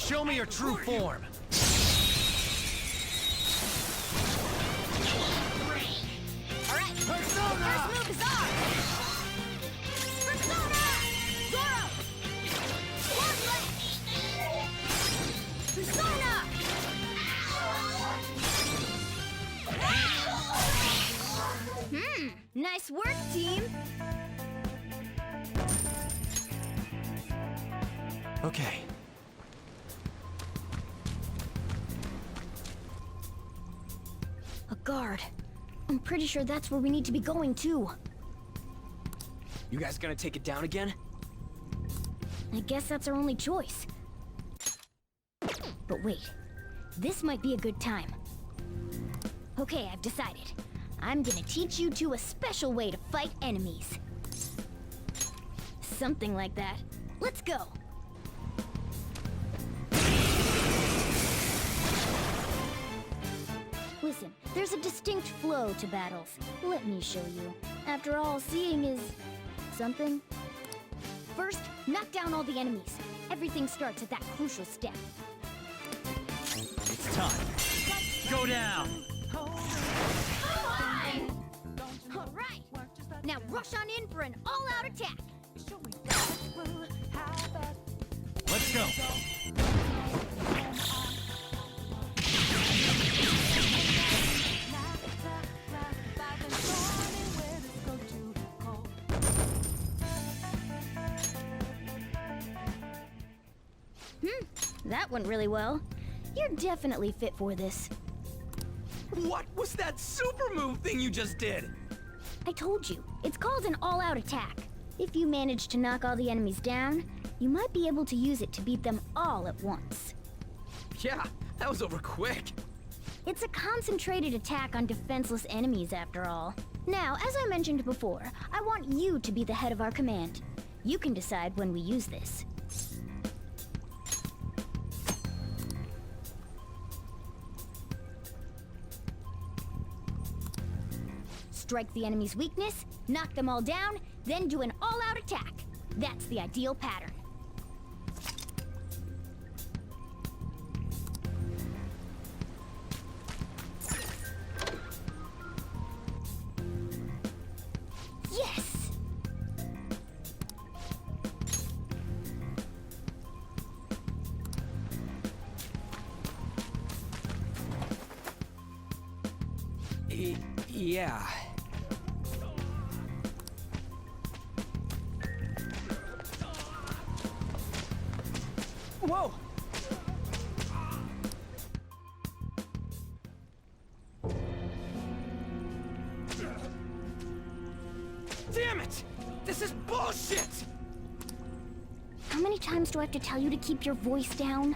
Show me your true form. Alright, Persona! first move is ours! Persona! Zoro! Sword Blast! Persona! Nice work, team! Okay. A guard. I'm pretty sure that's where we need to be going, too. You guys gonna take it down again? I guess that's our only choice. But wait, this might be a good time. Okay, I've decided. I'm gonna teach you two a special way to fight enemies. Something like that. Let's go! Listen, there's a distinct flow to battles. Let me show you. After all, seeing is... something. First, knock down all the enemies. Everything starts at that crucial step. It's time. Go down! Alright! Now rush on in for an all-out attack! Let's go! That went really well. You're definitely fit for this. What was that super move thing you just did? I told you, it's called an all-out attack. If you manage to knock all the enemies down, you might be able to use it to beat them all at once. Yeah, that was over quick. It's a concentrated attack on defenseless enemies, after all. Now, as I mentioned before, I want you to be the head of our command. You can decide when we use this. Strike the enemy's weakness, knock them all down, then do an all-out attack. That's the ideal pattern. Yes! Yeah. Whoa! Damn it! This is bullshit! How many times do I have to tell you to keep your voice down?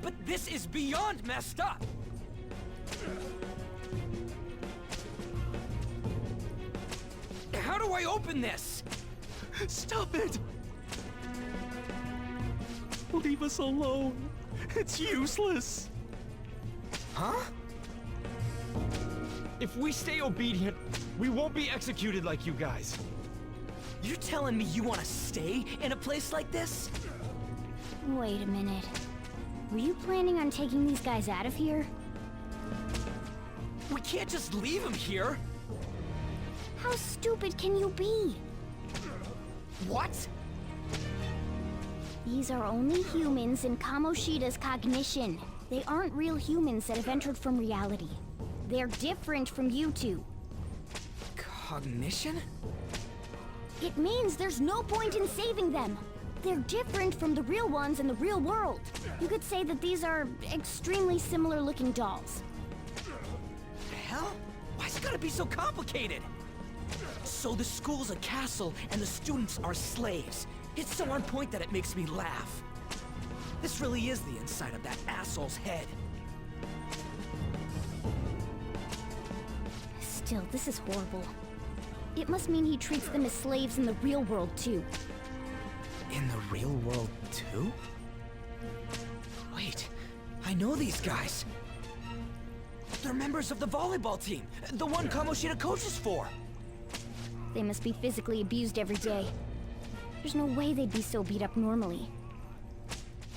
But this is beyond messed up! How do I open this? Stop it! Leave us alone. It's useless. Huh? If we stay obedient, we won't be executed like you guys. You're telling me you want to stay in a place like this? Wait a minute. Were you planning on taking these guys out of here? We can't just leave them here. How stupid can you be? What? These are only humans in Kamoshida's cognition. They aren't real humans that have entered from reality. They're different from you two. Cognition? It means there's no point in saving them. They're different from the real ones in the real world. You could say that these are extremely similar looking dolls. Hell? Why's it gotta be so complicated? So the school's a castle and the students are slaves. It's so on point that it makes me laugh. This really is the inside of that asshole's head. Still, this is horrible. It must mean he treats them as slaves in the real world, too. In the real world, too? Wait, I know these guys. They're members of the volleyball team, the one Kamoshida coaches for. They must be physically abused every day. There's no way they'd be so beat up normally.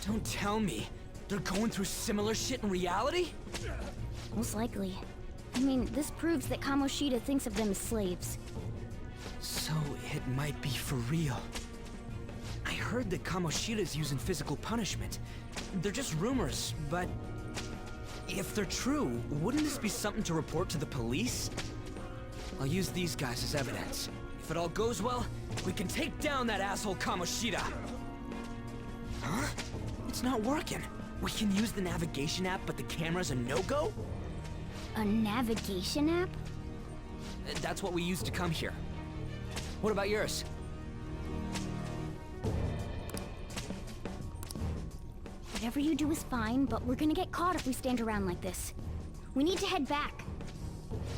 Don't tell me. They're going through similar shit in reality? Most likely. I mean, this proves that Kamoshida thinks of them as slaves. So it might be for real. I heard that Kamoshida's using physical punishment. They're just rumors, but... if they're true, wouldn't this be something to report to the police? I'll use these guys as evidence. If it all goes well, we can take down that asshole Kamoshida! Huh? It's not working. We can use the navigation app, but the camera's a no-go? A navigation app? That's what we used to come here. What about yours? Whatever you do is fine, but we're gonna get caught if we stand around like this. We need to head back.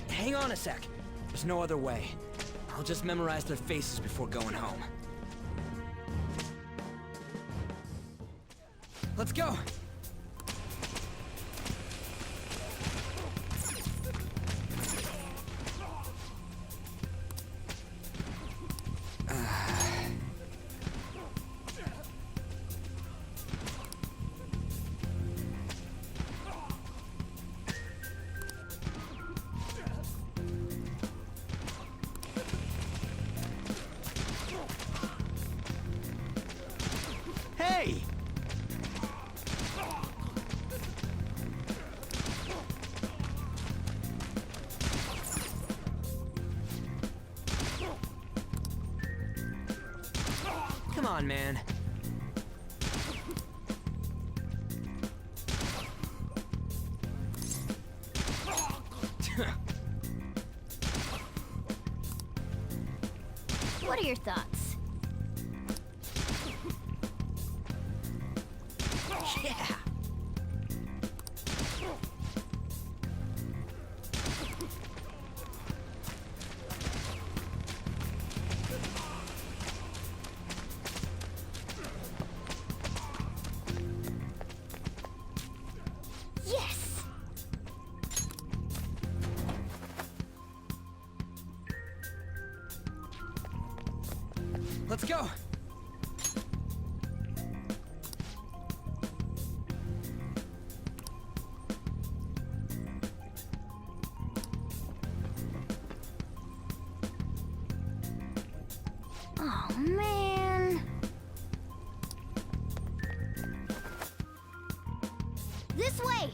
Hang on a sec. There's no other way. I'll just memorize their faces before going home. Let's go! Hey! Come on, man. What are your thoughts? Yeah! Yes! Let's go! Oh, man. This way!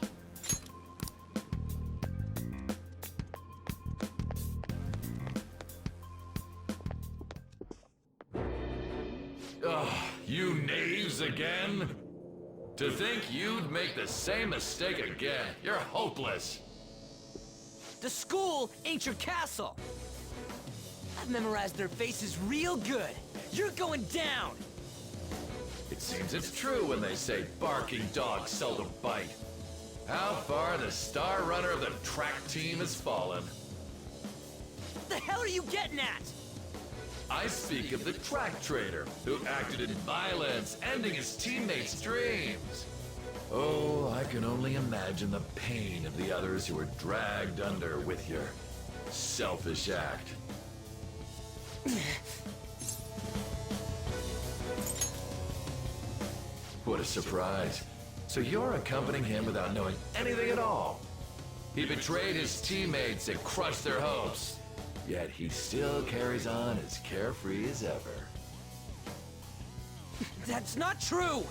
Ugh, you knaves again? To think you'd make the same mistake again. You're hopeless. The school ain't your castle! I've memorized their faces real good. You're going down! It seems it's true when they say barking dogs seldom bite. How far the star runner of the track team has fallen. What the hell are you getting at? I speak of the track trader who acted in violence, ending his teammates' dreams. Oh, I can only imagine the pain of the others who were dragged under with your selfish act. What a surprise. So you're accompanying him without knowing anything at all. He betrayed his teammates and crushed their hopes. Yet he still carries on as carefree as ever. That's not true!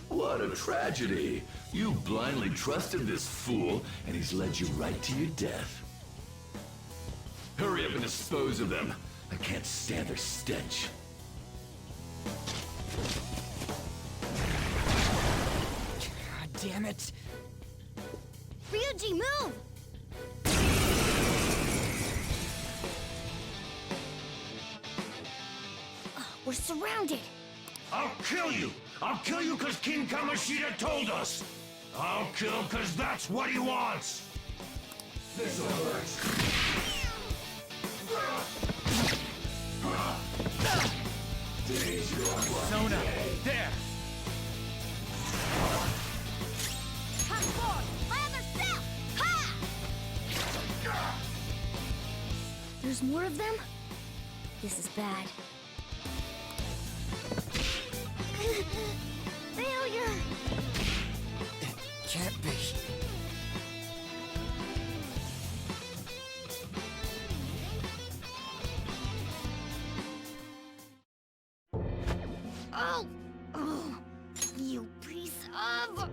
What a tragedy. You blindly trusted this fool, and he's led you right to your death. Hurry up and dispose of them. I can't stand their stench. God damn it. Ryuji, move! We're surrounded! I'll kill you! I'll kill you because King Kamoshida told us! I'll kill because that's what he wants! This'll hurt. Sona, there! Come forward! My other self! Ha! There's more of them? This is bad. Failure! Can't be. Oh! Oh! You piece of...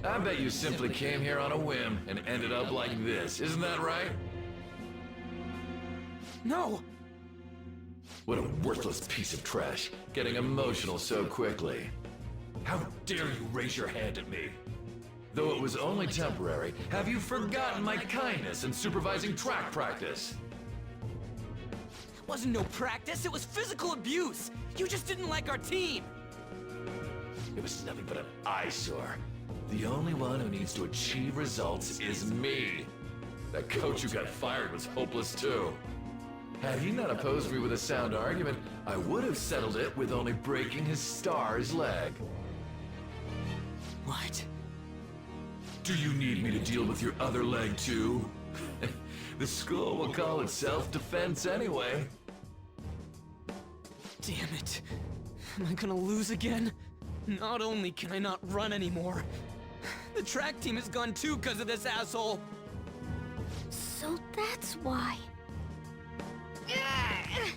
I bet you simply came here on a whim and ended up like this, isn't that right? No! What a worthless piece of trash, getting emotional so quickly. How dare you raise your hand at me? Though it was only temporary, have you forgotten my kindness in supervising track practice? It wasn't no practice, it was physical abuse! You just didn't like our team! It was nothing but an eyesore. The only one who needs to achieve results is me. That coach who got fired was hopeless too. Had he not opposed me with a sound argument, I would have settled it with only breaking his star's leg. What? Do you need me to deal with your other leg too? The school will call it self-defense anyway. Damn it. Am I gonna lose again? Not only can I not run anymore, the track team is gone too because of this asshole! So that's why.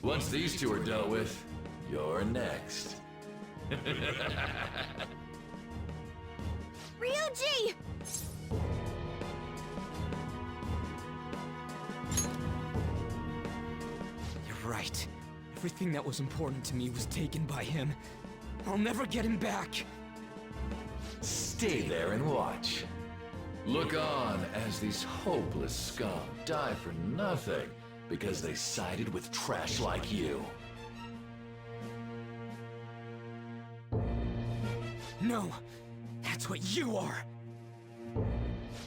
Once these two are dealt with, you're next. Ryuji! You're right. Everything that was important to me was taken by him. I'll never get him back. Stay there and watch. Look on as these hopeless scum die for nothing because they sided with trash like you. No, that's what you are.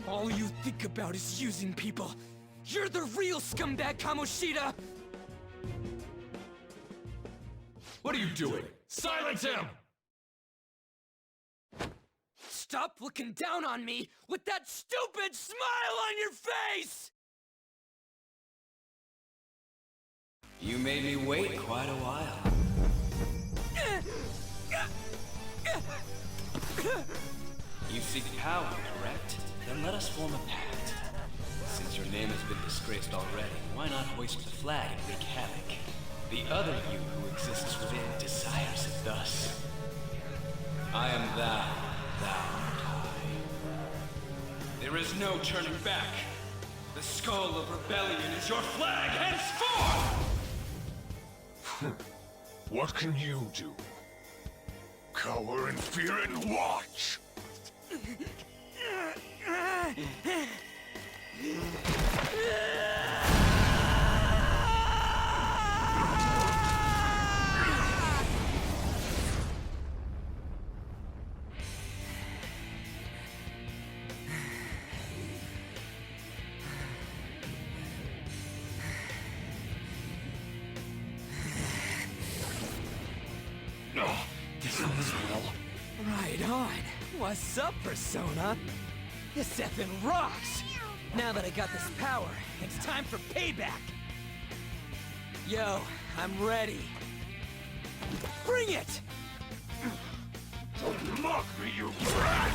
All you think about is using people. You're the real scumbag, Kamoshida! What are you doing? Silence him! Stop looking down on me with that stupid smile on your face! You made me wait quite a while. You seek power, correct? Then let us form a pact. Since your name has been disgraced already, why not hoist the flag and wreak havoc? The other you who exists within desires it thus. I am thou, thou art I. There is no turning back. The skull of rebellion is your flag henceforth! What can you do? Cower in fear and watch! This goes well. Right on. What's up, Persona? This effing rocks! Now that I got this power, it's time for payback! Yo, I'm ready. Bring it! Don't mock me, you brat!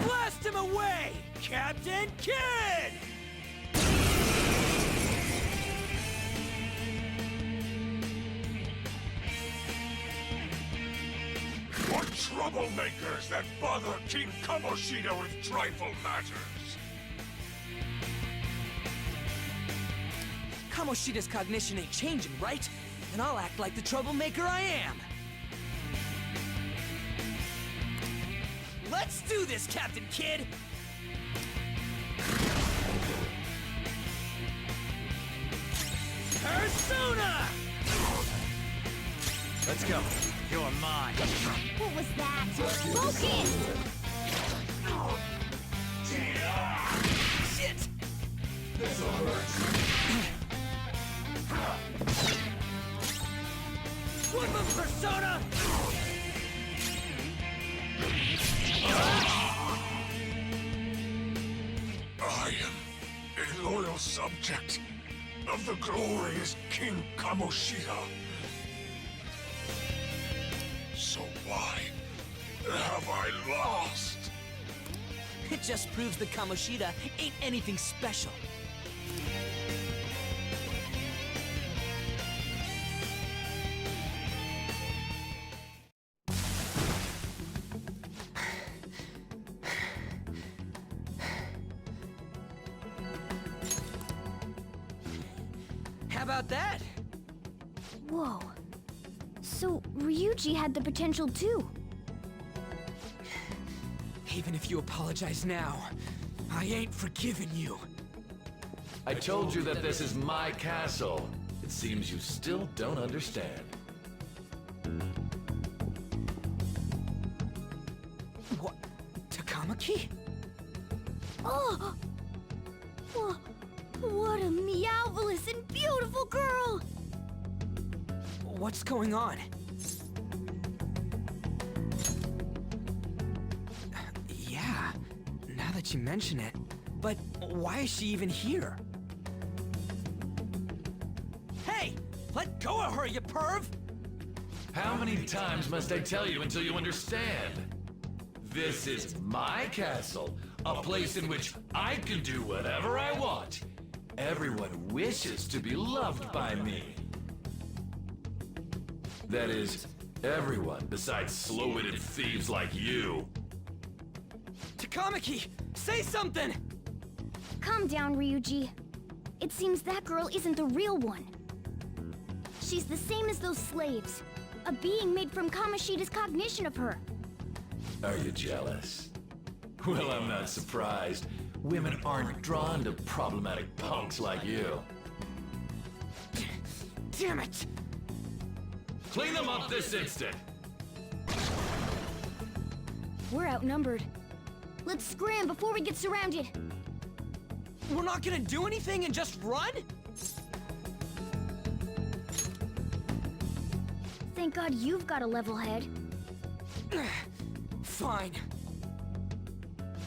Blast him away, Captain Kid! What troublemakers that bother King Kamoshida with trifle matters? Kamoshida's cognition ain't changing, right? Then I'll act like the troublemaker I am! Let's do this, Captain Kid! Persona! Let's go. You're mine. What was that? Focus! Shit! What the Persona? I I am a loyal subject of the glorious King Kamoshida. So why have I lost? It just proves that Kamoshida ain't anything special. How about that? Whoa. So, Ryuji had the potential too. Even if you apologize now, I ain't forgiving you. I told you that this is my castle. It seems you still don't understand. What? Takamaki? Oh! What a meowvelous and beautiful girl! What's going on? Yeah, now that you mention it. But why is she even here? Hey! Let go of her, you perv! How many times must I tell you until you understand? This is my castle, a place in which I can do whatever I want. Everyone wishes to be loved by me. That is, everyone besides slow-witted thieves like you. Takamaki! Say something! Calm down, Ryuji. It seems that girl isn't the real one. She's the same as those slaves. A being made from Kamoshida's cognition of her. Are you jealous? Well, I'm not surprised. Women aren't drawn to problematic punks like you. Damn it! Clean them up this instant! We're outnumbered. Let's scram before we get surrounded. We're not gonna do anything and just run? Thank God you've got a level head. Fine.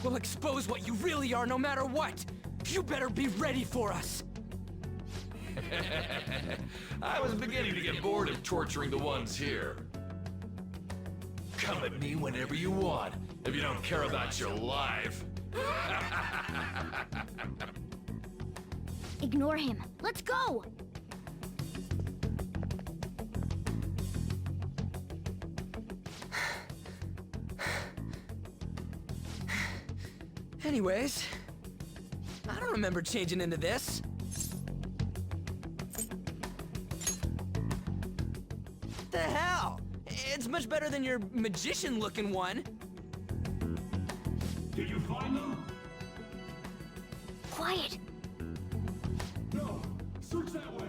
We'll expose what you really are no matter what. You better be ready for us. I was beginning to get bored of torturing the ones here. Come at me whenever you want, if you don't care about your life. Ignore him. Let's go! Anyways, I don't remember changing into this. The hell? It's much better than your magician-looking one. Did you find them? Quiet. No. Search that way.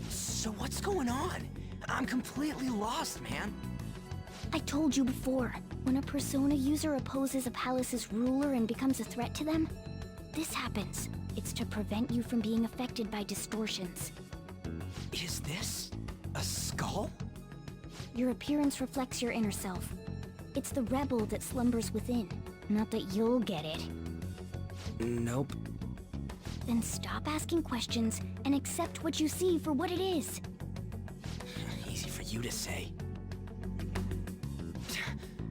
So what's going on? I'm completely lost, man. I told you before, when a Persona user opposes a palace's ruler and becomes a threat to them, this happens. It's to prevent you from being affected by distortions. Is this a skull? Your appearance reflects your inner self. It's the rebel that slumbers within. Not that you'll get it. Nope. Then stop asking questions and accept what you see for what it is. Easy for you to say.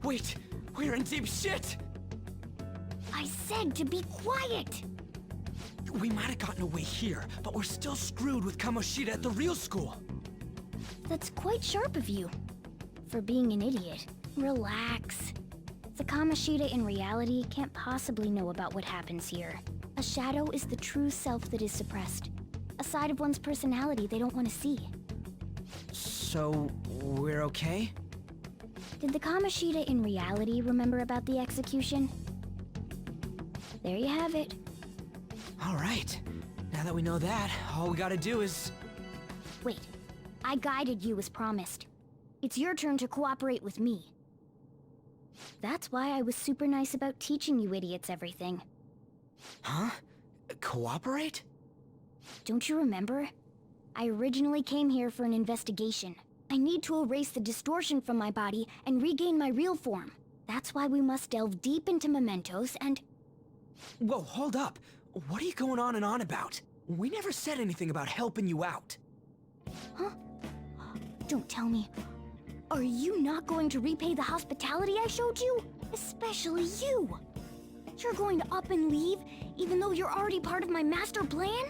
Wait, we're in deep shit! I said to be quiet! We might have gotten away here, but we're still screwed with Kamoshida at the real school. That's quite sharp of you. For being an idiot. Relax. The Kamoshida in reality can't possibly know about what happens here. A shadow is the true self that is suppressed. A side of one's personality they don't want to see. So, we're okay? Did the Kamoshida in reality remember about the execution? There you have it. Alright. Now that we know that, all we gotta do is... Wait. I guided you as promised. It's your turn to cooperate with me. That's why I was super nice about teaching you idiots everything. Huh? Cooperate? Don't you remember? I originally came here for an investigation. I need to erase the distortion from my body and regain my real form. That's why we must delve deep into mementos and... Whoa, hold up. What are you going on and on about? We never said anything about helping you out. Huh? Don't tell me. Are you not going to repay the hospitality I showed you? Especially you. You're going to up and leave, even though you're already part of my master plan?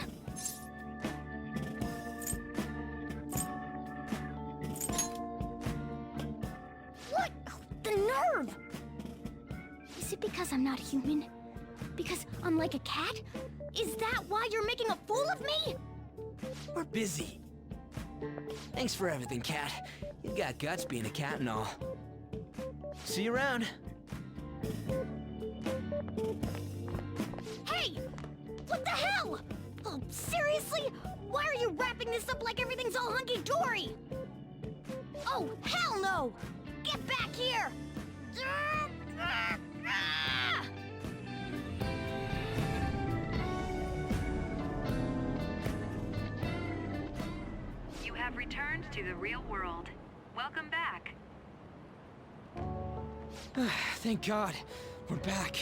What? The nerve! Is it because I'm not human? Because I'm like a cat? Is that why you're making a fool of me? We're busy. Thanks for everything, Cat. You got guts being a cat and all. See you around. Hey! What the hell? Oh, seriously? Why are you wrapping this up like everything's all hunky-dory? Oh, hell no! Get back here! You have returned to the real world. Welcome back. Thank God. We're back.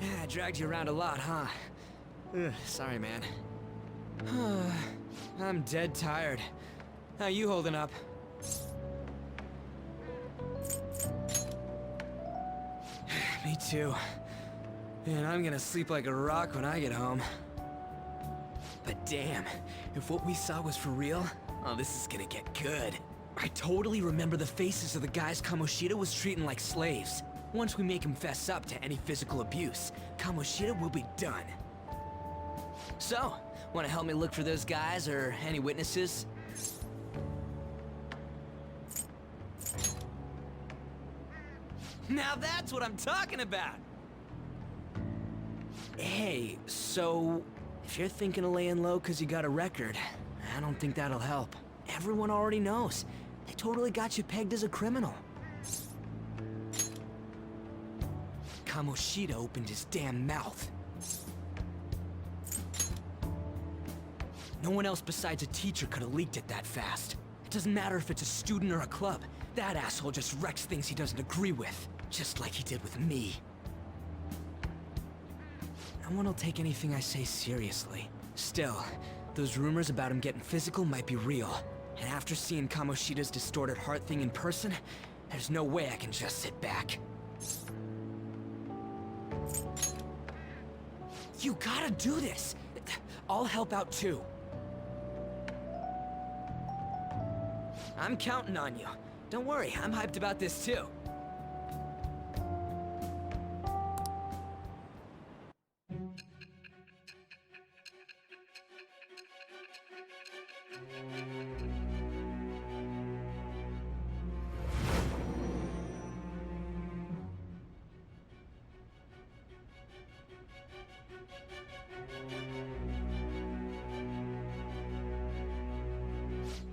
Yeah, I dragged you around a lot, huh? Sorry, man. I'm dead tired. How you holding up? Me too. And I'm gonna sleep like a rock when I get home. But damn, if what we saw was for real, oh, this is gonna get good. I totally remember the faces of the guys Kamoshida was treating like slaves. Once we make him fess up to any physical abuse, Kamoshida will be done. So, wanna help me look for those guys or any witnesses? Now that's what I'm talking about! Hey, so if you're thinking of laying low cause you got a record, I don't think that'll help. Everyone already knows. They totally got you pegged as a criminal. Kamoshida opened his damn mouth. No one else besides a teacher could have leaked it that fast. It doesn't matter if it's a student or a club. That asshole just wrecks things he doesn't agree with. Just like he did with me. No one will take anything I say seriously. Still, those rumors about him getting physical might be real. And after seeing Kamoshida's distorted heart thing in person, there's no way I can just sit back. You gotta do this! I'll help out too. I'm counting on you. Don't worry, I'm hyped about this too.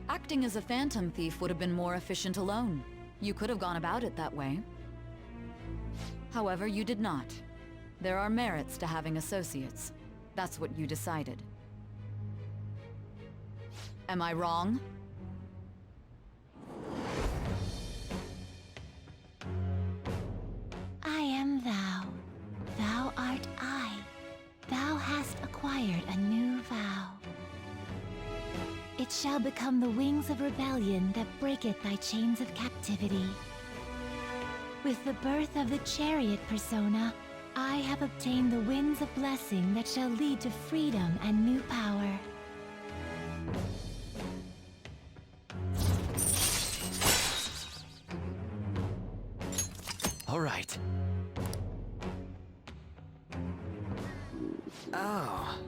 Acting as a Phantom Thief would have been more efficient alone. You could have gone about it that way. However, you did not. There are merits to having associates. That's what you decided. Am I wrong? I am thou. Thou art I. Thou hast acquired a new vow. It shall become the wings of rebellion that breaketh thy chains of captivity. With the birth of the chariot persona, I have obtained the winds of blessing that shall lead to freedom and new power. All right. Oh,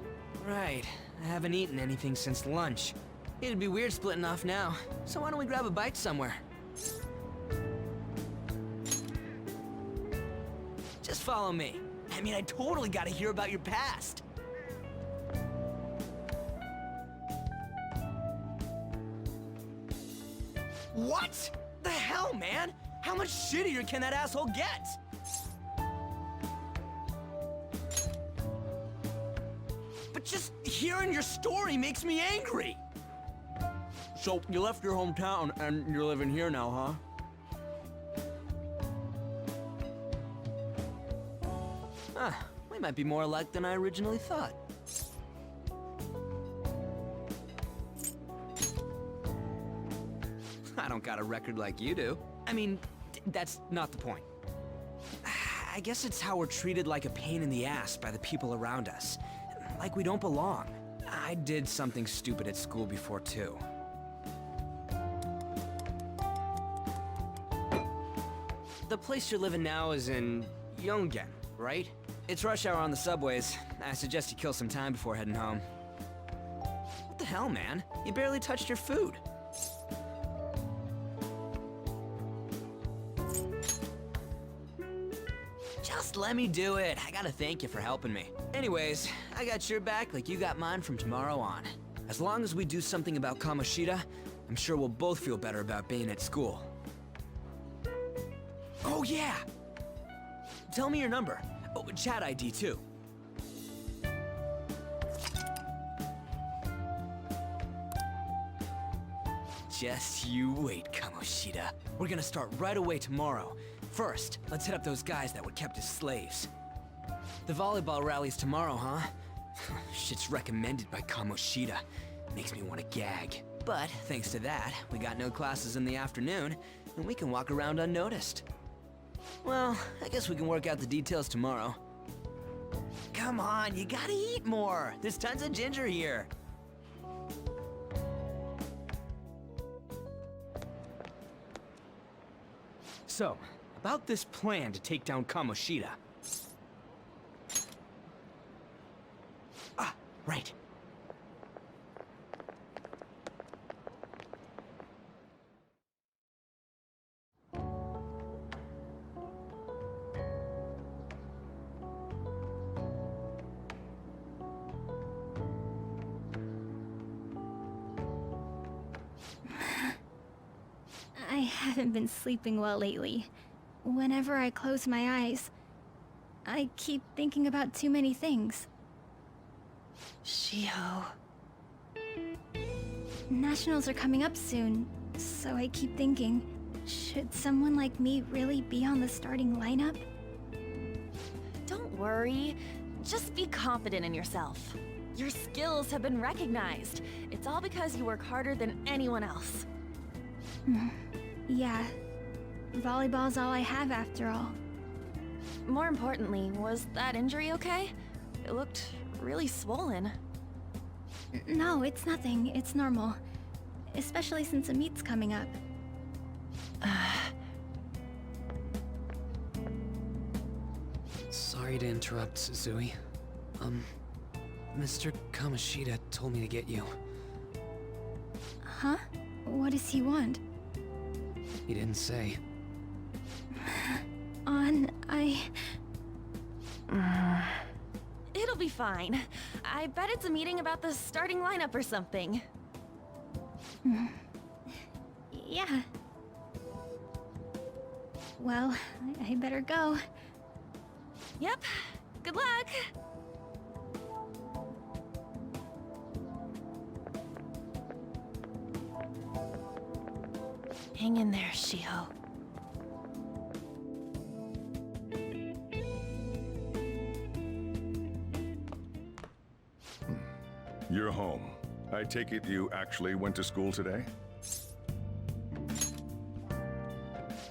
right. I haven't eaten anything since lunch. It'd be weird splitting off now, so why don't we grab a bite somewhere? Just follow me. I mean, I totally gotta hear about your past. What? The hell, man? How much shittier can that asshole get? But just hearing your story makes me angry. So, you left your hometown and you're living here now, huh? We might be more alike than I originally thought. I don't got a record like you do. I mean, that's not the point. I guess it's how we're treated like a pain in the ass by the people around us. Like we don't belong. I did something stupid at school before, too. The place you're living now is in Yongen, right? It's rush hour on the subways. I suggest you kill some time before heading home. What the hell, man? You barely touched your food. Just let me do it. I gotta thank you for helping me. Anyways, I got your back like you got mine from tomorrow on. As long as we do something about Kamoshida, I'm sure we'll both feel better about being at school. Oh yeah! Tell me your number. Oh, chat ID too. Just you wait, Kamoshida. We're gonna start right away tomorrow. First, let's hit up those guys that were kept as slaves. The volleyball rally's tomorrow, huh? Shit's recommended by Kamoshida. Makes me want to gag. But thanks to that, we got no classes in the afternoon, and we can walk around unnoticed. Well, I guess we can work out the details tomorrow. Come on, you gotta eat more. There's tons of ginger here. So, about this plan to take down Kamoshida. Ah, right. I haven't been sleeping well lately. Whenever I close my eyes, I keep thinking about too many things. Shiho. Nationals are coming up soon, so I keep thinking, should someone like me really be on the starting lineup? Don't worry. Just be confident in yourself. Your skills have been recognized. It's all because you work harder than anyone else. Yeah. Volleyball's all I have after all. More importantly, was that injury okay? It looked really swollen. No, it's nothing. It's normal. Especially since a meet's coming up. Sorry to interrupt, Suzui. Mr. Kamoshida told me to get you. Huh? What does he want? He didn't say. It'll be fine. I bet it's a meeting about the starting lineup or something. Yeah. Well, I better go. Yep. Good luck! Hang in there, Shiho. You're home. I take it you actually went to school today?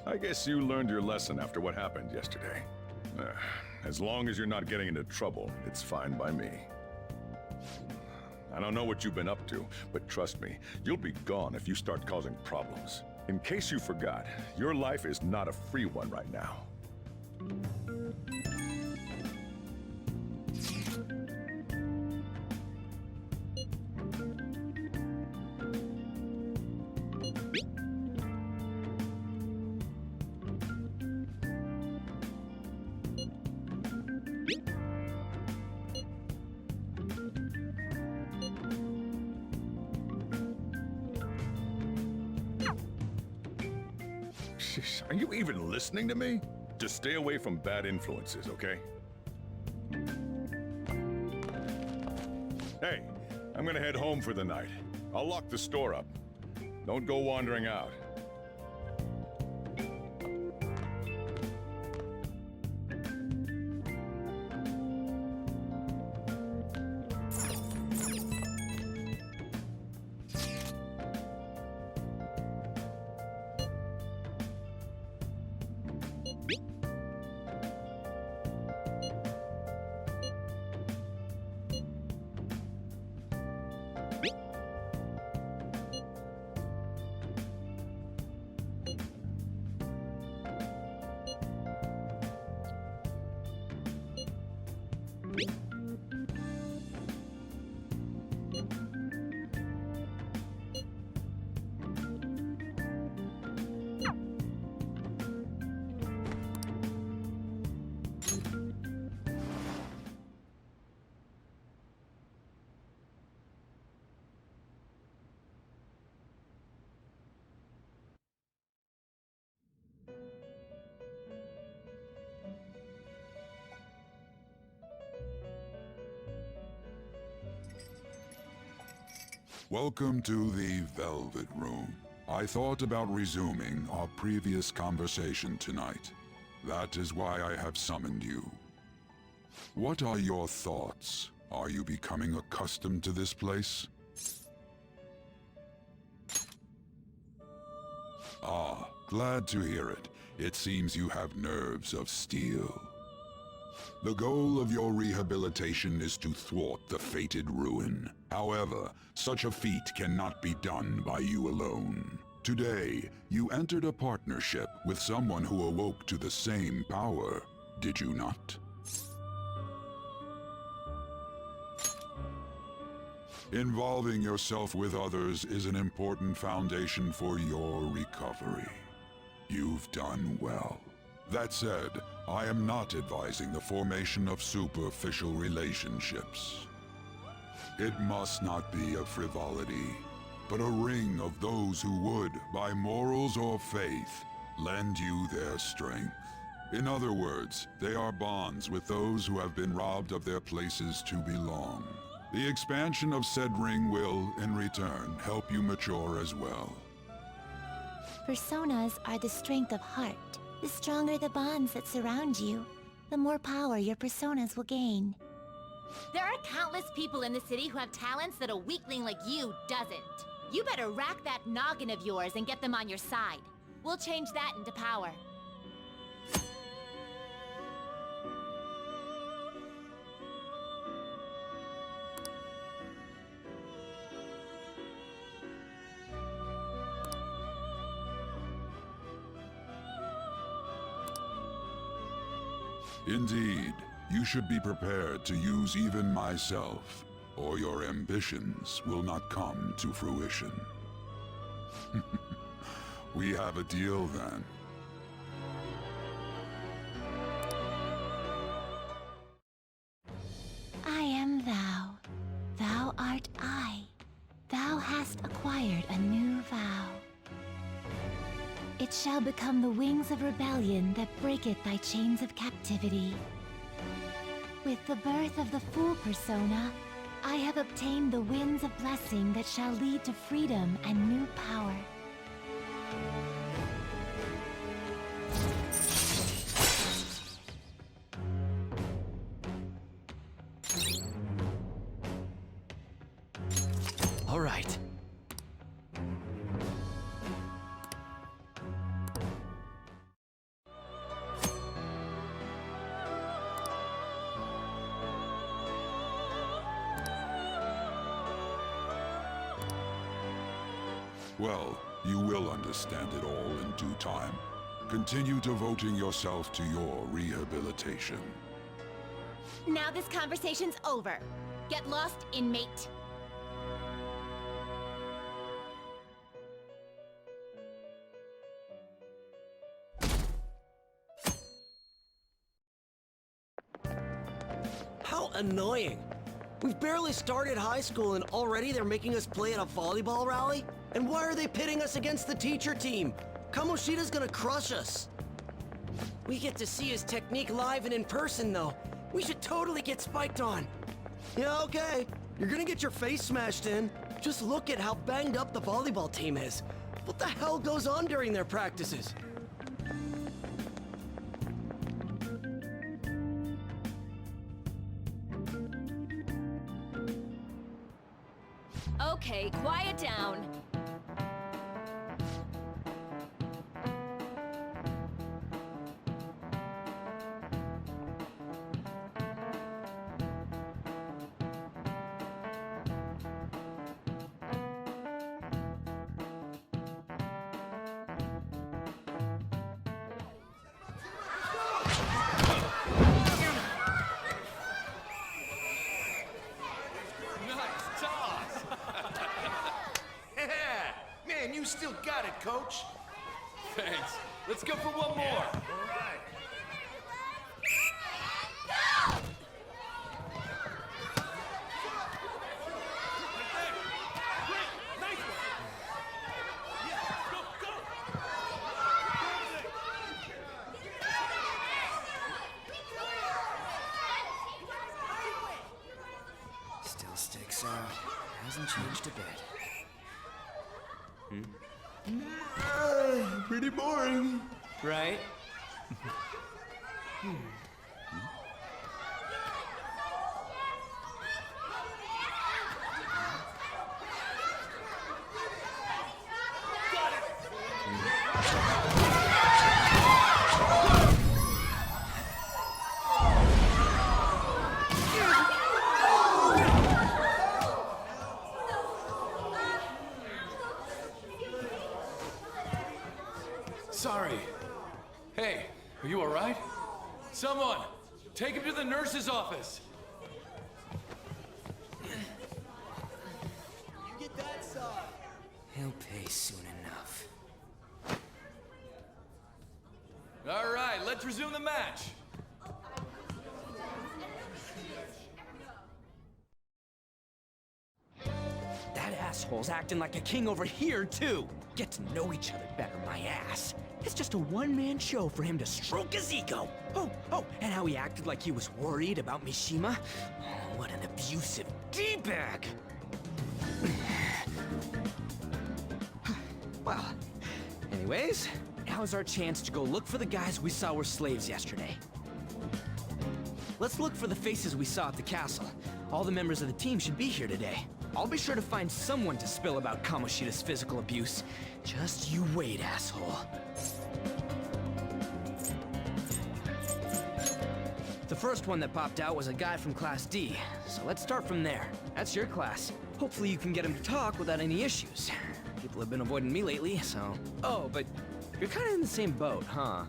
I guess you learned your lesson after what happened yesterday. As long as you're not getting into trouble, it's fine by me. I don't know what you've been up to, but trust me, you'll be gone if you start causing problems. In case you forgot, your life is not a free one right now. Are you even listening to me? Just stay away from bad influences, okay? Hey, I'm gonna head home for the night. I'll lock the store up. Don't go wandering out. Welcome to the Velvet Room. I thought about resuming our previous conversation tonight. That is why I have summoned you. What are your thoughts? Are you becoming accustomed to this place? Ah, glad to hear it. It seems you have nerves of steel. The goal of your rehabilitation is to thwart the fated ruin. However, such a feat cannot be done by you alone. Today, you entered a partnership with someone who awoke to the same power, did you not? Involving yourself with others is an important foundation for your recovery. You've done well. That said, I am not advising the formation of superficial relationships. It must not be a frivolity, but a ring of those who would, by morals or faith, lend you their strength. In other words, they are bonds with those who have been robbed of their places to belong. The expansion of said ring will, in return, help you mature as well. Personas are the strength of heart. The stronger the bonds that surround you, the more power your personas will gain. There are countless people in the city who have talents that a weakling like you doesn't. You better rack that noggin of yours and get them on your side. We'll change that into power. Indeed, you should be prepared to use even myself, or your ambitions will not come to fruition. We have a deal then. I am thou. Thou art I. Thou hast acquired a new vow. It shall become the wings of rebellion that breaketh thy chains of captivity. With the birth of the Fool persona, I have obtained the winds of blessing that shall lead to freedom and new power. All right. Well, you will understand it all in due time. Continue devoting yourself to your rehabilitation. Now this conversation's over. Get lost, inmate. How annoying. We've barely started high school and already they're making us play at a volleyball rally? And why are they pitting us against the teacher team? Kamoshida's gonna crush us. We get to see his technique live and in person though. We should totally get spiked on. Yeah, okay. You're gonna get your face smashed in. Just look at how banged up the volleyball team is. What the hell goes on during their practices? Okay, quiet down. Man, you still got it, coach. Thanks. Let's go for one more. All right. Still sticks out. Hasn't changed a bit. Pretty boring. Right? Sorry. Hey, are you alright? Someone, take him to the nurse's office. Get that side. He'll pay soon enough. Alright, let's resume the match. That asshole's acting like a king over here, too. Get to know each other better, my ass. It's just a one-man show for him to stroke his ego. Oh, and how he acted like he was worried about Mishima. Oh, what an abusive D-bag. Well, anyways, now's our chance to go look for the guys we saw were slaves yesterday. Let's look for the faces we saw at the castle. All the members of the team should be here today. I'll be sure to find someone to spill about Kamoshida's physical abuse. Just you wait, asshole. The first one that popped out was a guy from Class D, so let's start from there. That's your class. Hopefully you can get him to talk without any issues. People have been avoiding me lately, so... Oh, but you're kinda in the same boat, huh?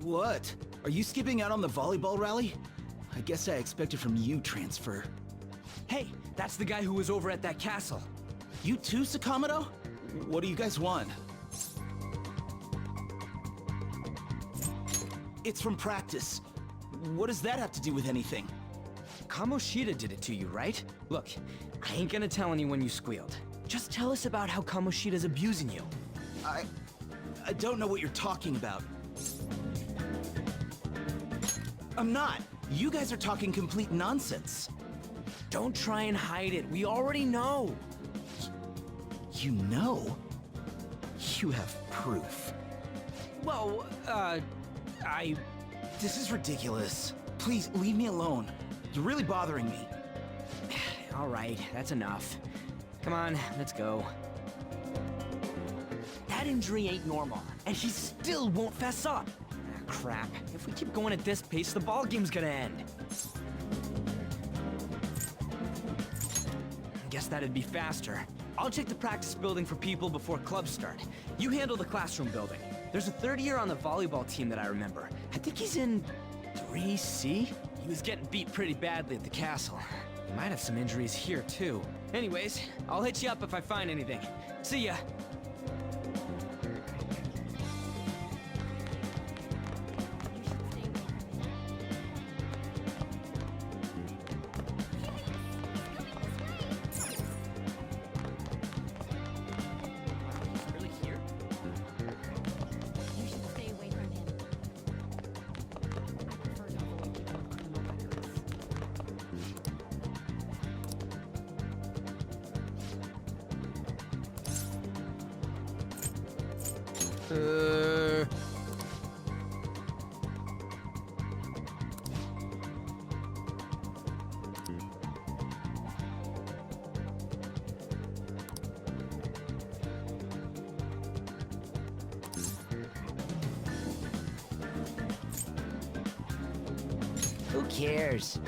What? Are you skipping out on the volleyball rally? I guess I expected from you transfer. Hey, that's the guy who was over at that castle. You too, Sakamoto? What do you guys want? It's from practice. What does that have to do with anything? Kamoshida did it to you, right? Look, I ain't gonna tell anyone you squealed. Just tell us about how Kamoshida's abusing you. I don't know what you're talking about. I'm not. You guys are talking complete nonsense. Don't try and hide it. We already know. You know? You have proof. Well, This is ridiculous. Please, leave me alone. You're really bothering me. All right, that's enough. Come on, let's go. That injury ain't normal, and he still won't fess up. Crap. If we keep going at this pace, the ball game's gonna end. Guess that'd be faster. I'll check the practice building for people before clubs start. You handle the classroom building. There's a third year on the volleyball team that I remember. I think he's in 3C? He was getting beat pretty badly at the castle. He might have some injuries here, too. Anyways, I'll hit you up if I find anything. See ya! Who cares?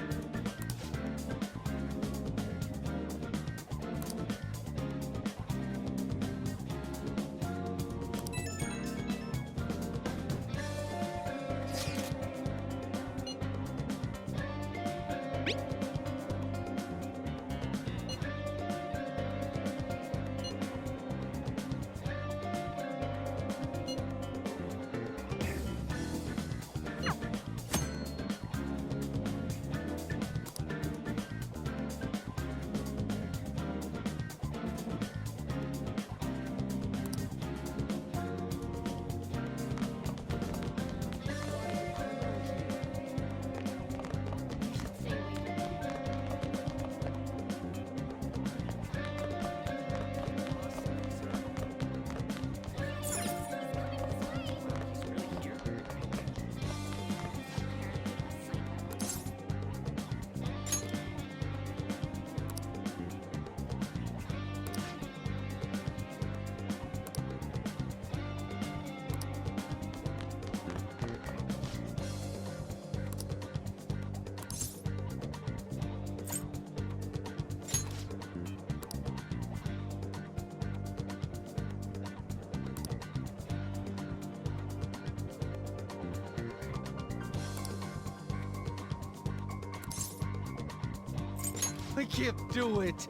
I can't do it.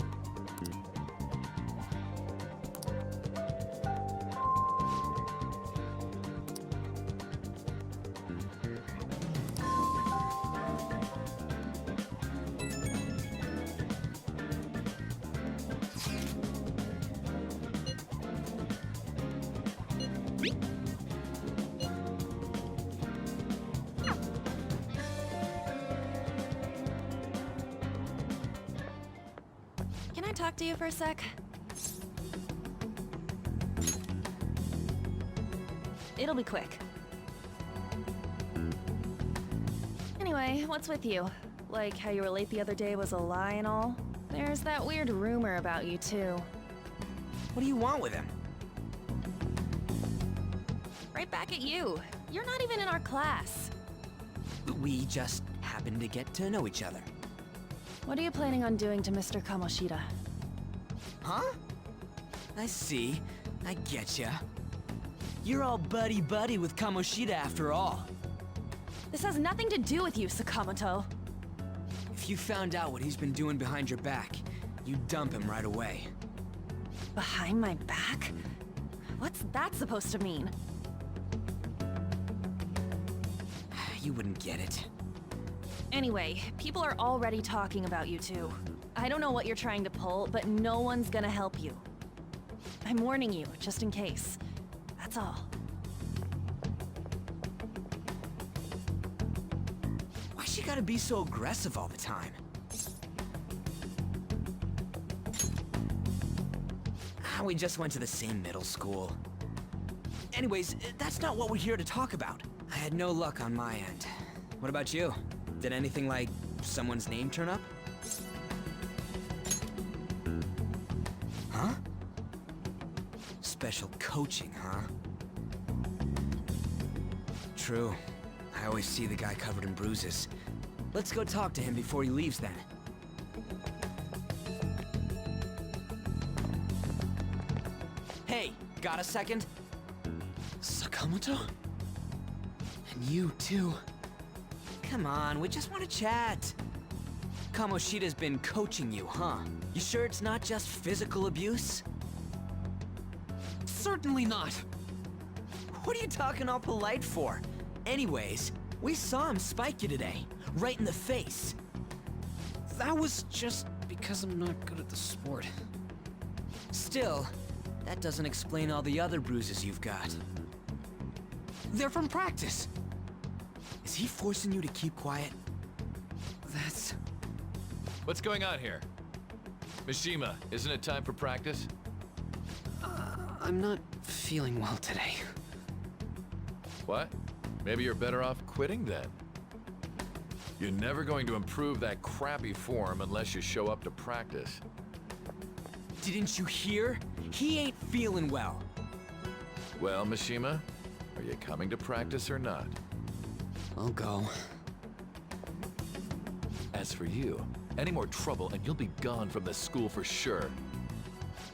Can I talk to you for a sec? It'll be quick. Anyway, what's with you? Like how you were late the other day was a lie and all? There's that weird rumor about you too. What do you want with him? Right back at you. You're not even in our class. We just happened to get to know each other. What are you planning on doing to Mr. Kamoshida? Huh? I see. I getcha. You're all buddy-buddy with Kamoshida after all. This has nothing to do with you, Sakamoto. If you found out what he's been doing behind your back, you'd dump him right away. Behind my back? What's that supposed to mean? You wouldn't get it. Anyway, people are already talking about you two. I don't know what you're trying to pull, but no one's gonna help you. I'm warning you, just in case. That's all. Why she gotta be so aggressive all the time? We just went to the same middle school. Anyways, that's not what we're here to talk about. I had no luck on my end. What about you? Did anything like someone's name turn up? Huh? Special coaching, huh? True. I always see the guy covered in bruises. Let's go talk to him before he leaves then. Hey, got a second? Sakamoto? And you too. Come on, we just want to chat. Kamoshida's been coaching you, huh? You sure it's not just physical abuse? Certainly not. What are you talking all polite for? Anyways, we saw him spike you today, right in the face. That was just because I'm not good at the sport. Still, that doesn't explain all the other bruises you've got. They're from practice. Is he forcing you to keep quiet? That's... What's going on here? Mishima, isn't it time for practice? I'm not feeling well today. What? Maybe you're better off quitting then. You're never going to improve that crappy form unless you show up to practice. Didn't you hear? He ain't feeling well. Well, Mishima, are you coming to practice or not? I'll go. As for you, any more trouble and you'll be gone from this school for sure.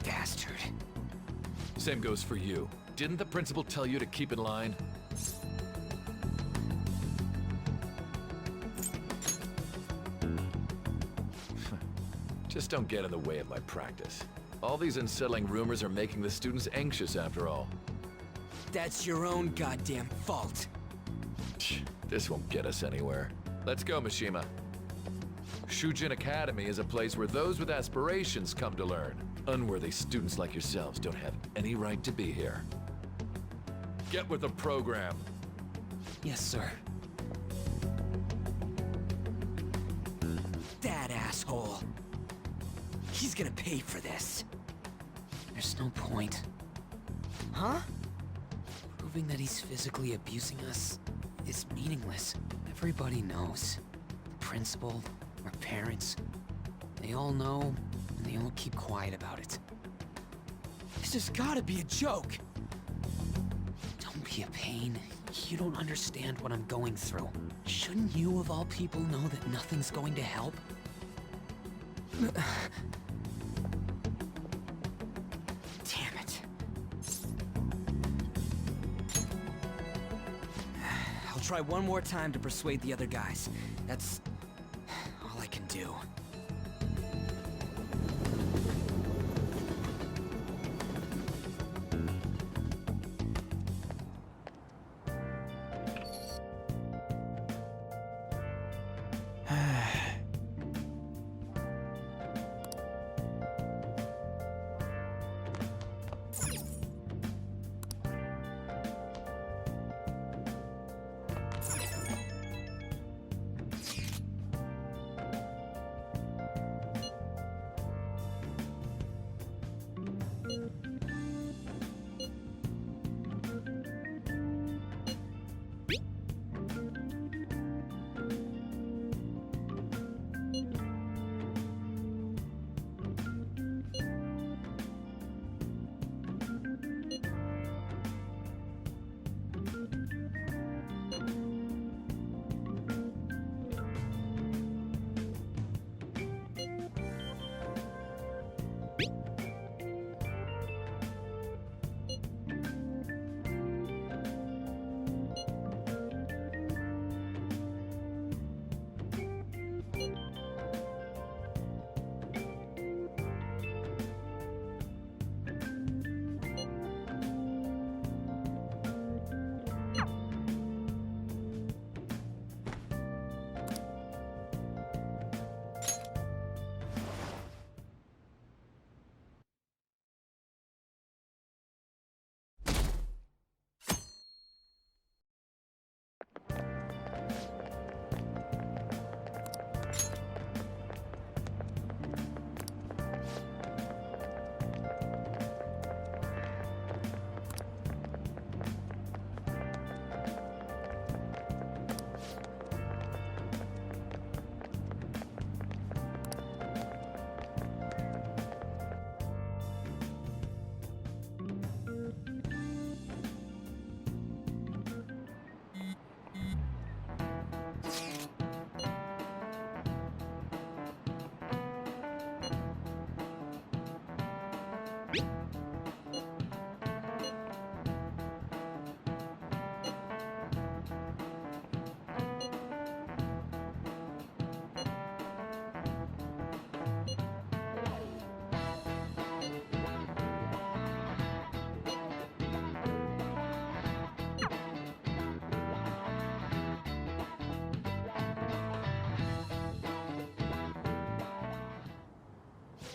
Bastard. Same goes for you. Didn't the principal tell you to keep in line? Just don't get in the way of my practice. All these unsettling rumors are making the students anxious after all. That's your own goddamn fault. This won't get us anywhere. Let's go, Mishima. Shujin Academy is a place where those with aspirations come to learn. Unworthy students like yourselves don't have any right to be here. Get with the program. Yes, sir. That asshole. He's gonna pay for this. There's no point. Huh? Proving that he's physically abusing us is meaningless. Everybody knows. The principal, our parents, they all know, and they all keep quiet about it. This has gotta be a joke. Don't be a pain. You don't understand what I'm going through. Shouldn't you, of all people, know that nothing's going to help? Damn it. I'll try one more time to persuade the other guys. That's all I can do.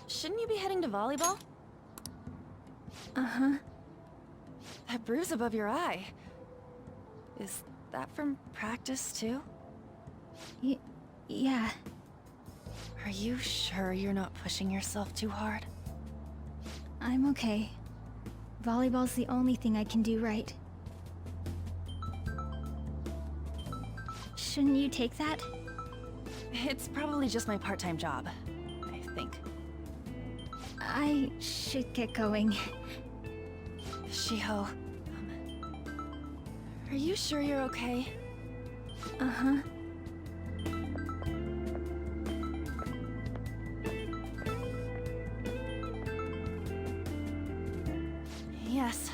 Shouldn't you be heading to volleyball? Uh-huh. That bruise above your eye. Is that from practice, too? Yeah. Are you sure you're not pushing yourself too hard? I'm okay. Volleyball's the only thing I can do right. Shouldn't you take that? It's probably just my part-time job, I think. I should get going. Shiho, are you sure you're okay? Uh-huh. Yes.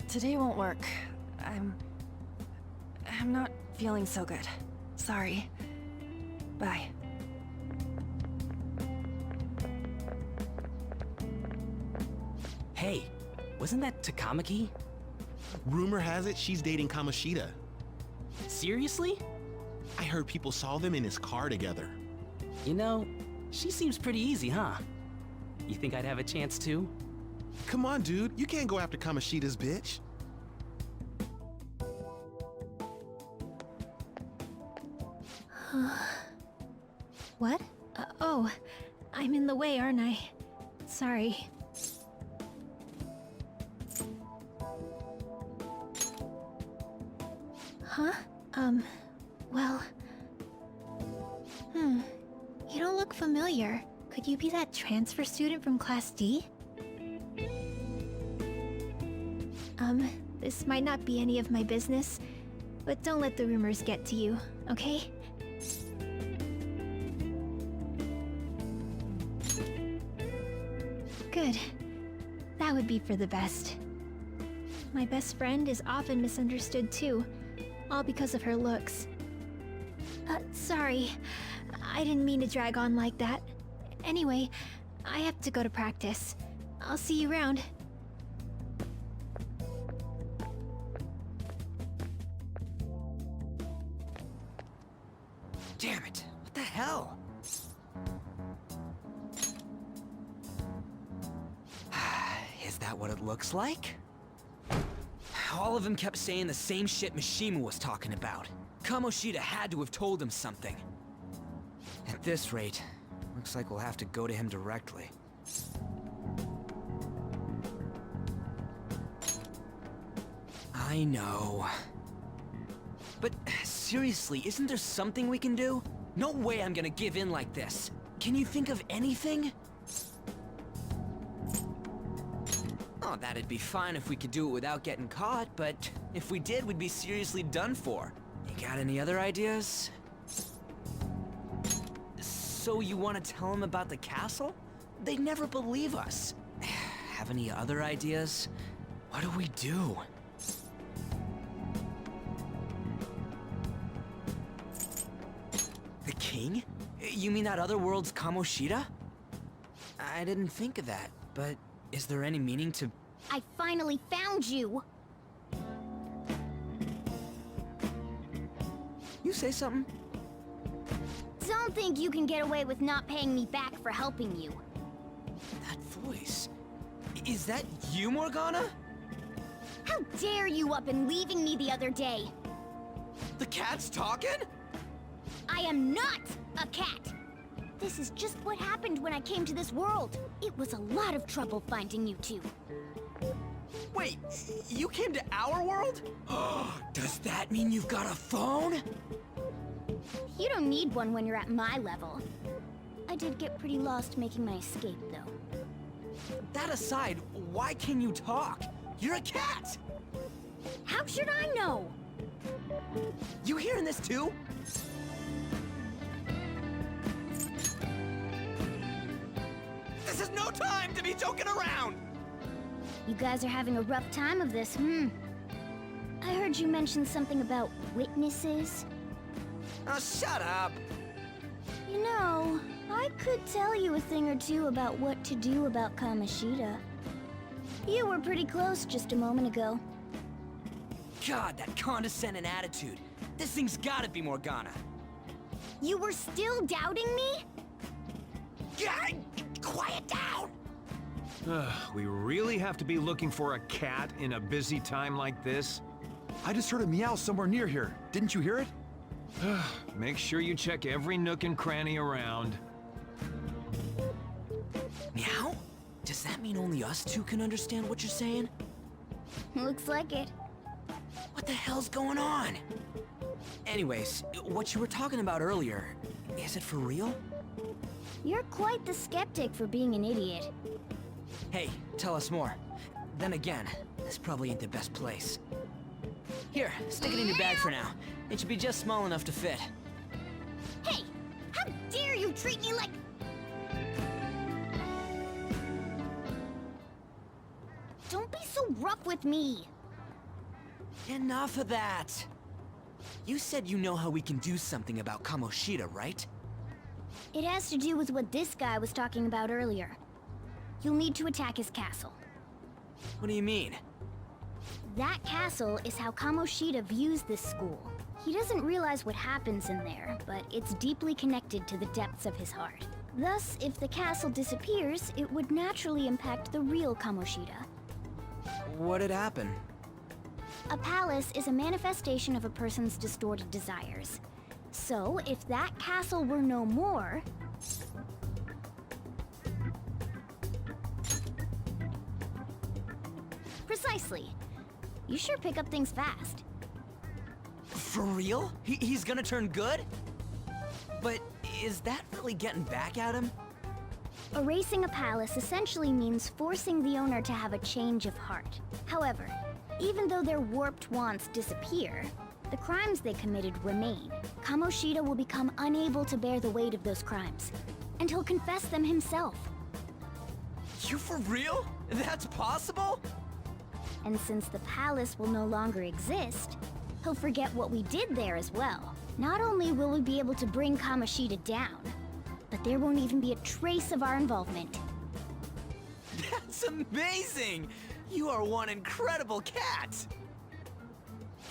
Today won't work. I'm not feeling so good. Sorry. Bye. Hey, wasn't that Takamaki? Rumor has it she's dating Kamoshida. Seriously? I heard people saw them in his car together. You know, she seems pretty easy, huh? You think I'd have a chance too? Come on, dude. You can't go after Kamoshida's bitch. What? Oh, I'm in the way, aren't I? Sorry. Huh? Well... You don't look familiar. Could you be that transfer student from Class D? This might not be any of my business, but don't let the rumors get to you, okay? Good. That would be for the best. My best friend is often misunderstood too, all because of her looks. Sorry. I didn't mean to drag on like that. Anyway, I have to go to practice. I'll see you around. Damn it! What the hell? Is that what it looks like? All of them kept saying the same shit Mishima was talking about. Kamoshida had to have told him something. At this rate, looks like we'll have to go to him directly. I know. But seriously, isn't there something we can do? No way I'm gonna give in like this. Can you think of anything? Oh, that'd be fine if we could do it without getting caught, but if we did, we'd be seriously done for. You got any other ideas? So you want to tell them about the castle? They'd never believe us. Have any other ideas? What do we do? The king? You mean that other world's Kamoshida? I didn't think of that, but is there any meaning to... I finally found you! You say something? Don't think you can get away with not paying me back for helping you. That voice... Is that you, Morgana? How dare you up and leaving me the other day? The cat's talking? I am not a cat! This is just what happened when I came to this world. It was a lot of trouble finding you two. Wait, you came to our world? Does that mean you've got a phone? You don't need one when you're at my level. I did get pretty lost making my escape, though. That aside, why can you talk? You're a cat! How should I know? You hearing this too? This This is no time to be joking around! You guys are having a rough time of this, I heard you mention something about witnesses. Oh, shut up! You know, I could tell you a thing or two about what to do about Kamoshida. You were pretty close just a moment ago. God, that condescending attitude. This thing's gotta be Morgana. You were still doubting me? God, quiet down! We really have to be looking for a cat in a busy time like this? I just heard a meow somewhere near here. Didn't you hear it? Make sure you check every nook and cranny around. Meow? Does that mean only us two can understand what you're saying? Looks like it. What the hell's going on? Anyways, what you were talking about earlier, is it for real? You're quite the skeptic for being an idiot. Hey, tell us more. Then again, this probably ain't the best place. Here, stick it in your bag for now. It should be just small enough to fit. Hey! How dare you treat me like... Don't be so rough with me! Enough of that! You said you know how we can do something about Kamoshida, right? It has to do with what this guy was talking about earlier. You'll need to attack his castle. What do you mean? That castle is how Kamoshida views this school. He doesn't realize what happens in there, but it's deeply connected to the depths of his heart. Thus, if the castle disappears, it would naturally impact the real Kamoshida. What'd happen? A palace is a manifestation of a person's distorted desires. So, if that castle were no more... Precisely. You sure pick up things fast. For real? He's gonna turn good? But is that really getting back at him? Erasing a palace essentially means forcing the owner to have a change of heart. However, even though their warped wants disappear, the crimes they committed remain. Kamoshida will become unable to bear the weight of those crimes, and he'll confess them himself. You for real? That's possible? And since the palace will no longer exist, he'll forget what we did there as well. Not only will we be able to bring Kamoshida down, but there won't even be a trace of our involvement. That's amazing! You are one incredible cat!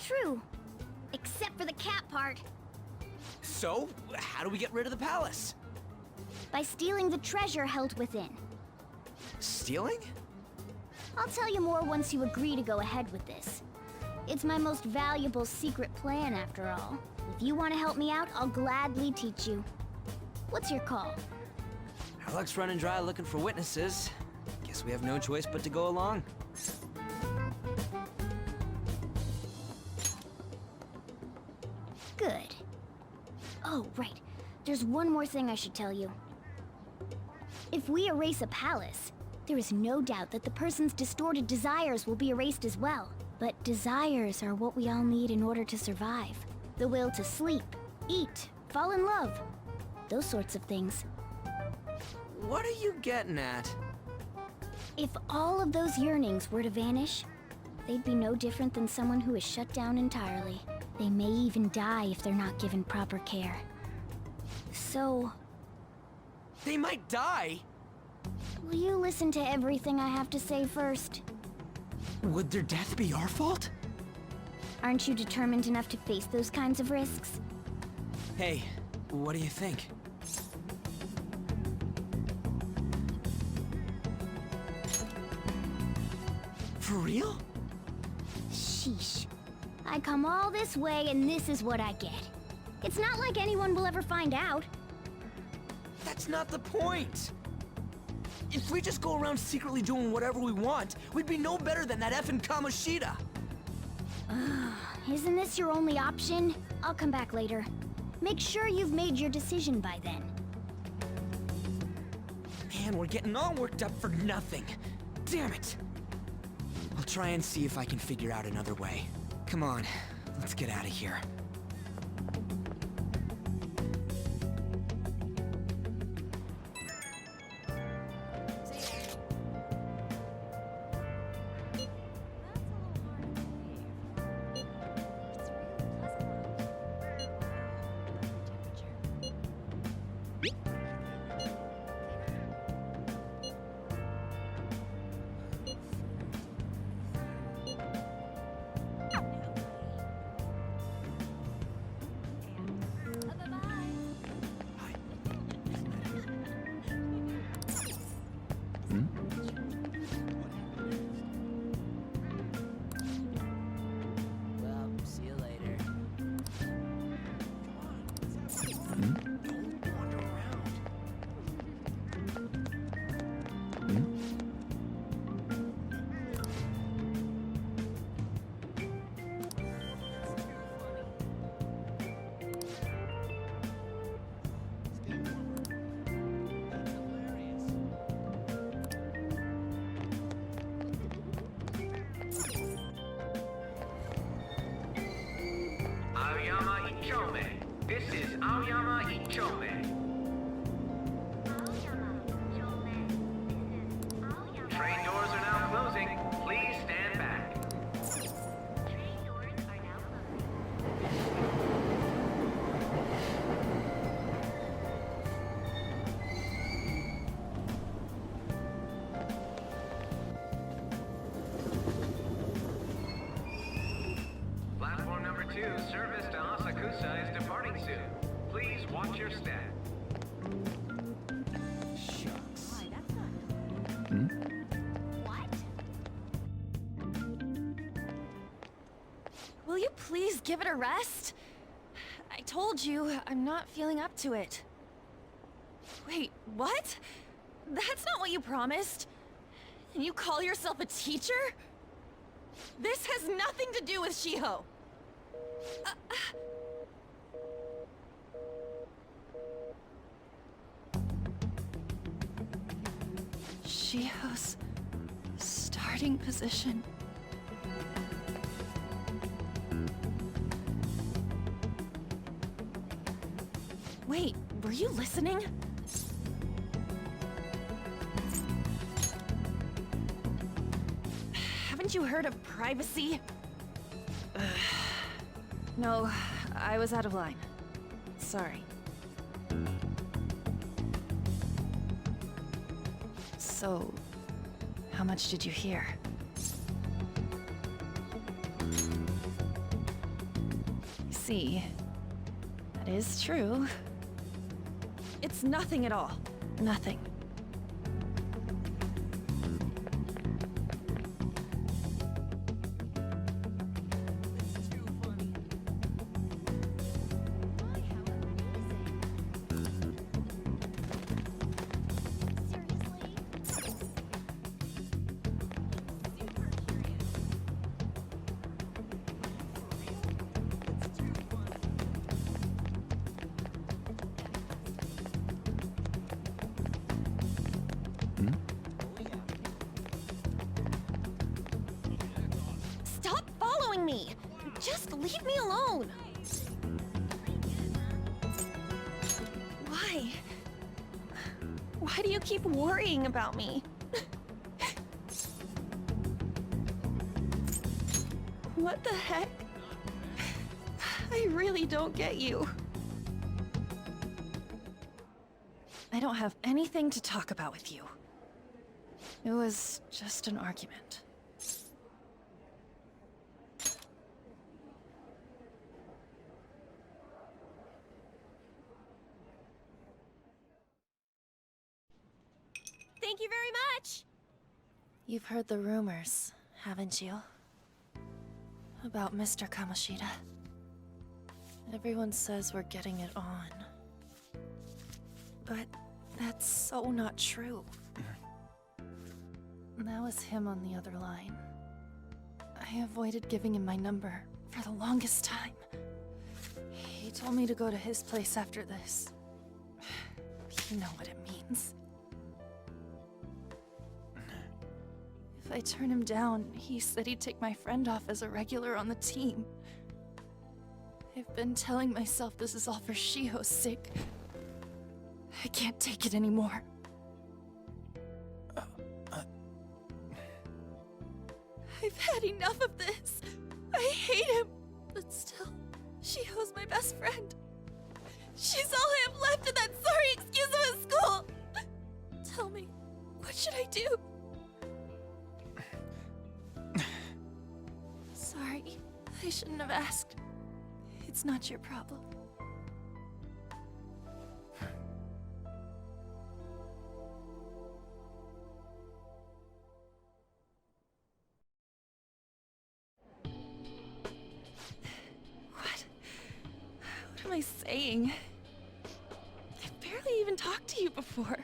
True. Except for the cat part. So, how do we get rid of the palace? By stealing the treasure held within. Stealing? I'll tell you more once you agree to go ahead with this. It's my most valuable secret plan, after all. If you want to help me out, I'll gladly teach you. What's your call? Our luck's running dry looking for witnesses. Guess we have no choice but to go along. Good. Oh, right. There's one more thing I should tell you. If we erase a palace, there is no doubt that the person's distorted desires will be erased as well. But desires are what we all need in order to survive. The will to sleep, eat, fall in love. Those sorts of things. What are you getting at? If all of those yearnings were to vanish, they'd be no different than someone who is shut down entirely. They may even die if they're not given proper care. So... They might die? Will you listen to everything I have to say first? Would their death be our fault? Aren't you determined enough to face those kinds of risks? Hey, what do you think? For real? Sheesh. I come all this way and this is what I get. It's not like anyone will ever find out. That's not the point! If we just go around secretly doing whatever we want, we'd be no better than that effing Kamoshida! Isn't this your only option? I'll come back later. Make sure you've made your decision by then. Man, we're getting all worked up for nothing. Damn it! I'll try and see if I can figure out another way. Come on, let's get out of here. What? Will you please give it a rest? I told you, I'm not feeling up to it. Wait, what? That's not what you promised. And you call yourself a teacher? This has nothing to do with Shiho. Shiho's starting position. Wait, were you listening? Haven't you heard of privacy? No, I was out of line. Sorry. So, how much did you hear? See, that is true. It's nothing at all. Nothing. Stop following me! Just leave me alone! Why? Why do you keep worrying about me? What the heck? I really don't get you. I don't have anything to talk about with you. It was just an argument. Thank you very much! You've heard the rumors, haven't you? About Mr. Kamoshida. Everyone says we're getting it on. But that's so not true. That was him on the other line. I avoided giving him my number for the longest time. He told me to go to his place after this. You know what it means. If I turn him down, he said he'd take my friend off as a regular on the team. I've been telling myself this is all for Shiho's sake. I can't take it anymore. I've had enough of this. I hate him. But still, Shiho's my best friend. She's all I have left in that sorry excuse of a school. Tell me, what should I do? Sorry, I shouldn't have asked. It's not your problem. What am I saying? I've barely even talked to you before.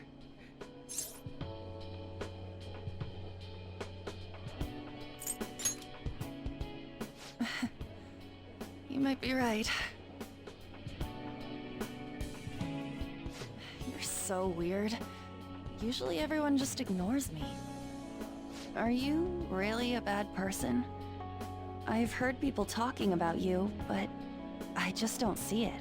You might be right. You're so weird. Usually everyone just ignores me. Are you really a bad person? I've heard people talking about you, but I just don't see it.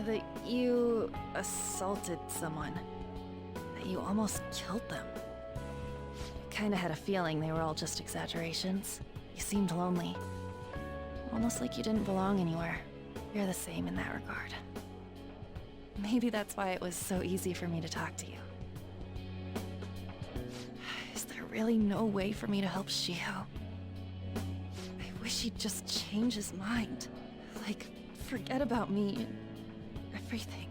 That you assaulted someone. That you almost killed them. Kinda had a feeling they were all just exaggerations. You seemed lonely. Almost like you didn't belong anywhere. You're the same in that regard. Maybe that's why it was so easy for me to talk to you. Is there really no way for me to help Shiho? I wish he'd just change his mind. Like, forget about me and everything.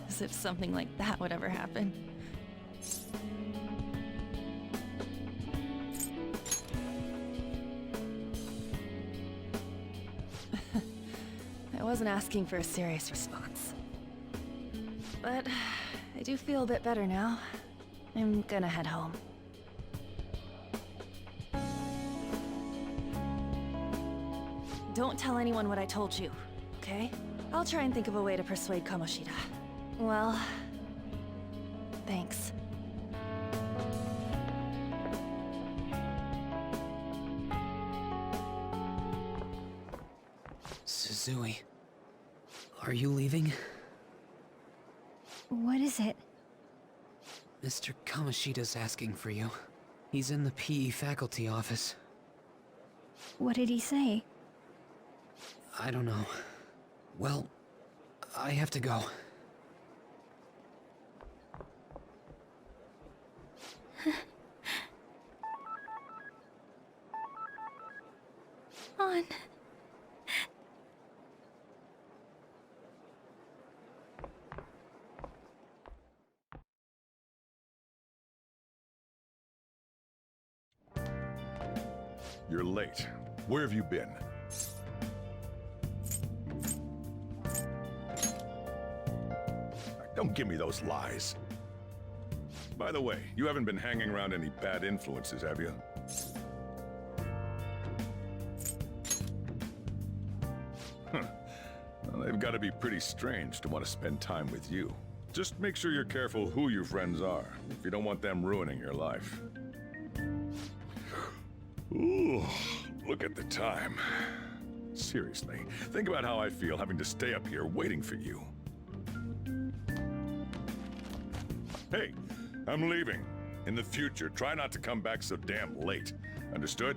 As if something like that would ever happen. I wasn't asking for a serious response. But I do feel a bit better now. I'm gonna head home. Don't tell anyone what I told you, okay? I'll try and think of a way to persuade Kamoshida. Well, thanks. Suzui, are you leaving? What is it? Mr. Kamoshida's asking for you. He's in the PE faculty office. What did he say? I don't know. Well, I have to go. On. You're late. Where have you been? Don't give me those lies. By the way, you haven't been hanging around any bad influences, have you? Well, they've got to be pretty strange to want to spend time with you. Just make sure you're careful who your friends are, if you don't want them ruining your life. Ooh, look at the time. Seriously, think about how I feel having to stay up here waiting for you. Hey, I'm leaving. In the future, try not to come back so damn late. Understood?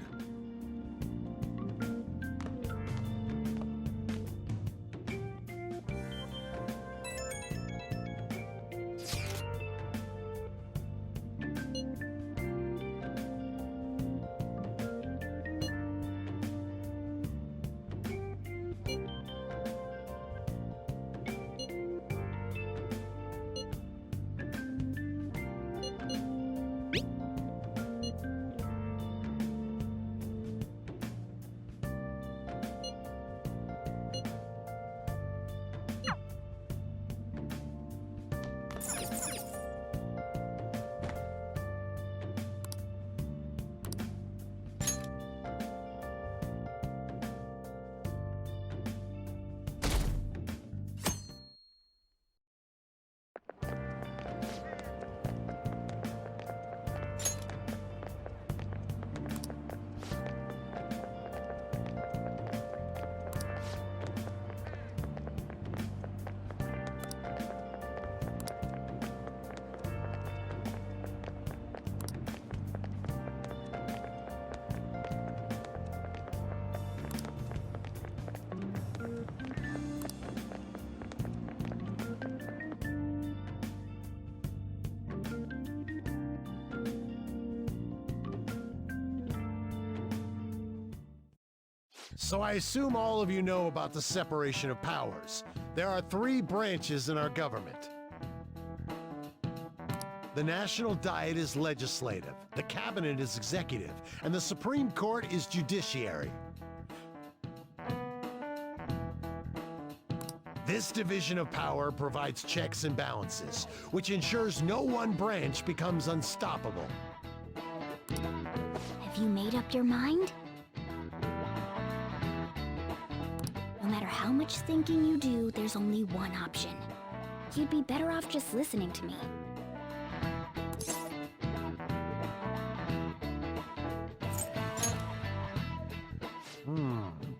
So I assume all of you know about the separation of powers. There are 3 branches in our government. The National Diet is legislative, the Cabinet is executive, and the Supreme Court is judiciary. This division of power provides checks and balances, which ensures no one branch becomes unstoppable. Have you made up your mind? No matter how much thinking you do, there's only one option. You'd be better off just listening to me.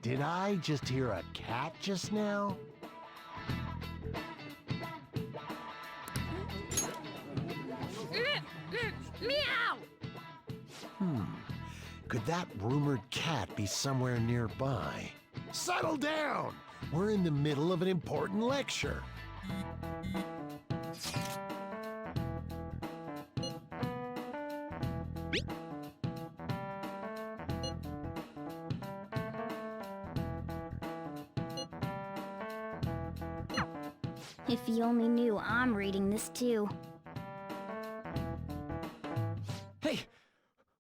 Did I just hear a cat just now? Meow! Could that rumored cat be somewhere nearby? Settle down! We're in the middle of an important lecture. If he only knew I'm reading this too. Hey,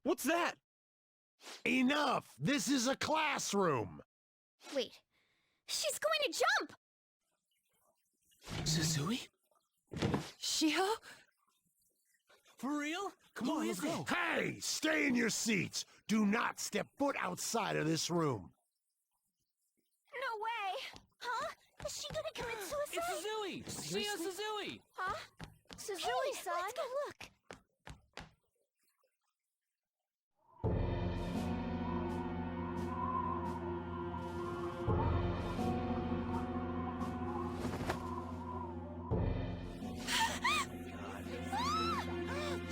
what's that? Enough! This is a classroom! Wait, she's going to jump! Suzui? Shiho? For real? Come on, let's go. Hey! Stay in your seats! Do not step foot outside of this room! No way! Huh? Is she gonna commit suicide? It's Suzui! Shiho Suzui! Huh? Suzui-san? Let's go look.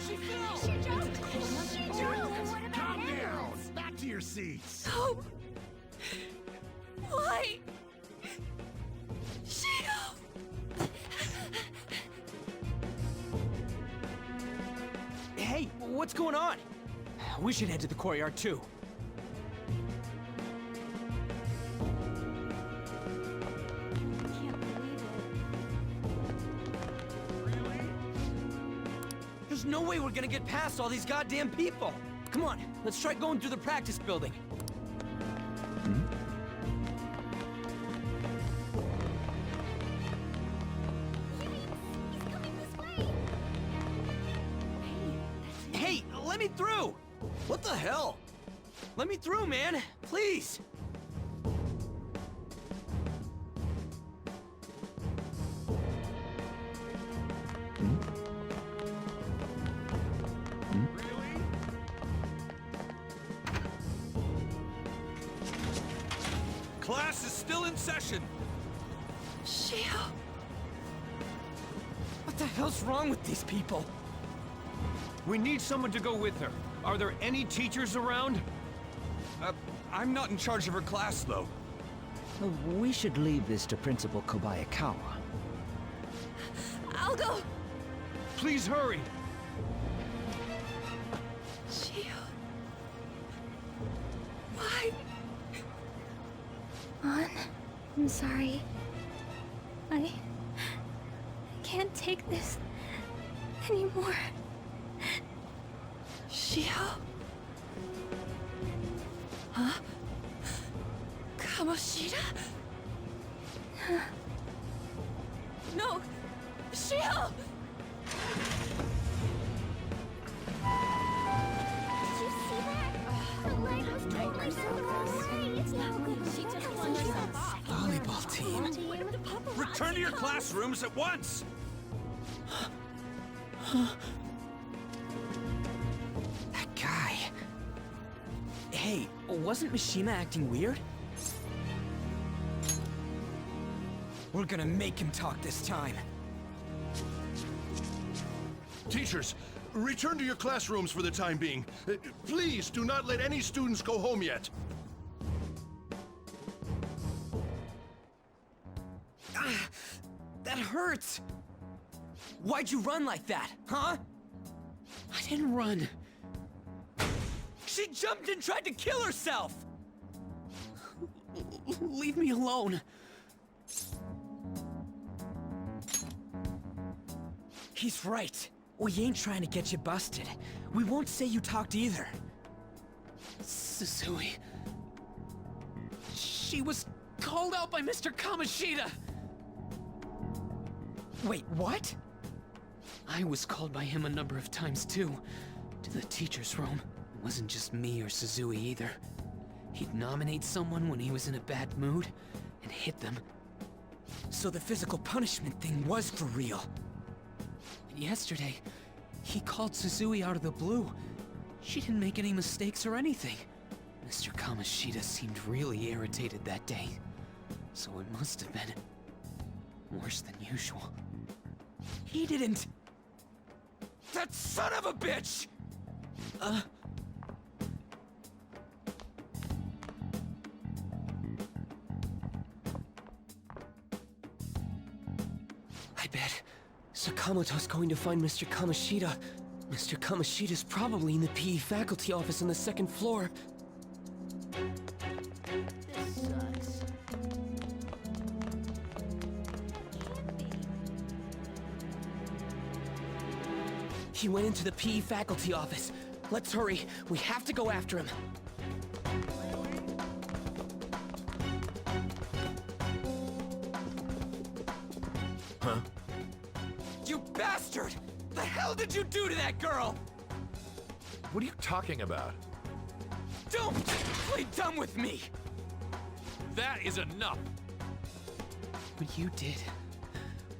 She fell! She jumped! She jumped! What about Calm animals? down! Back to your seats! No! Why? Shiho! Hey, what's going on? We should head to the courtyard too. Can't believe it. There's no way we're gonna get past all these goddamn people. Come on, let's try going through the practice building. He's coming this way! Hey, let me through! What the hell? Let me through, man! Please! Class is still in session. Shiho! What the hell's wrong with these people? We need someone to go with her. Are there any teachers around? I'm not in charge of her class, though. We should leave this to Principal Kobayakawa. I'll go! Please hurry. Shiho. Why? An, I'm sorry. I can't take this anymore. Shiho? Huh? Kamoshida? No! Shiho! Did you see that? Her leg was totally so away. It's not good. She just flung herself off. Volleyball team. Return to your classrooms at once. That guy. Hey, wasn't Mishima acting weird? We're gonna make him talk this time. Teachers, return to your classrooms for the time being. Please do not let any students go home yet. That hurts! Why'd you run like that, huh? I didn't run. She jumped and tried to kill herself! Leave me alone. He's right. We ain't trying to get you busted. We won't say you talked either. Suzui. She was called out by Mr. Kamoshida! Wait, what? I was called by him a number of times too. To the teacher's room. It wasn't just me or Suzui either. He'd nominate someone when he was in a bad mood, and hit them. So the physical punishment thing was for real. And yesterday, he called Suzui out of the blue. She didn't make any mistakes or anything. Mr. Kamoshida seemed really irritated that day. So it must have been worse than usual. He didn't... That son of a bitch! I bet Sakamoto's going to find Mr. Kamoshida. Mr. Kamoshida's probably in the PE faculty office on the second floor. This sucks. Can't be. He went into the PE faculty office. Let's hurry. We have to go after him. Huh? You bastard! The hell did you do to that girl? What are you talking about? Don't play dumb with me! That is enough! What you did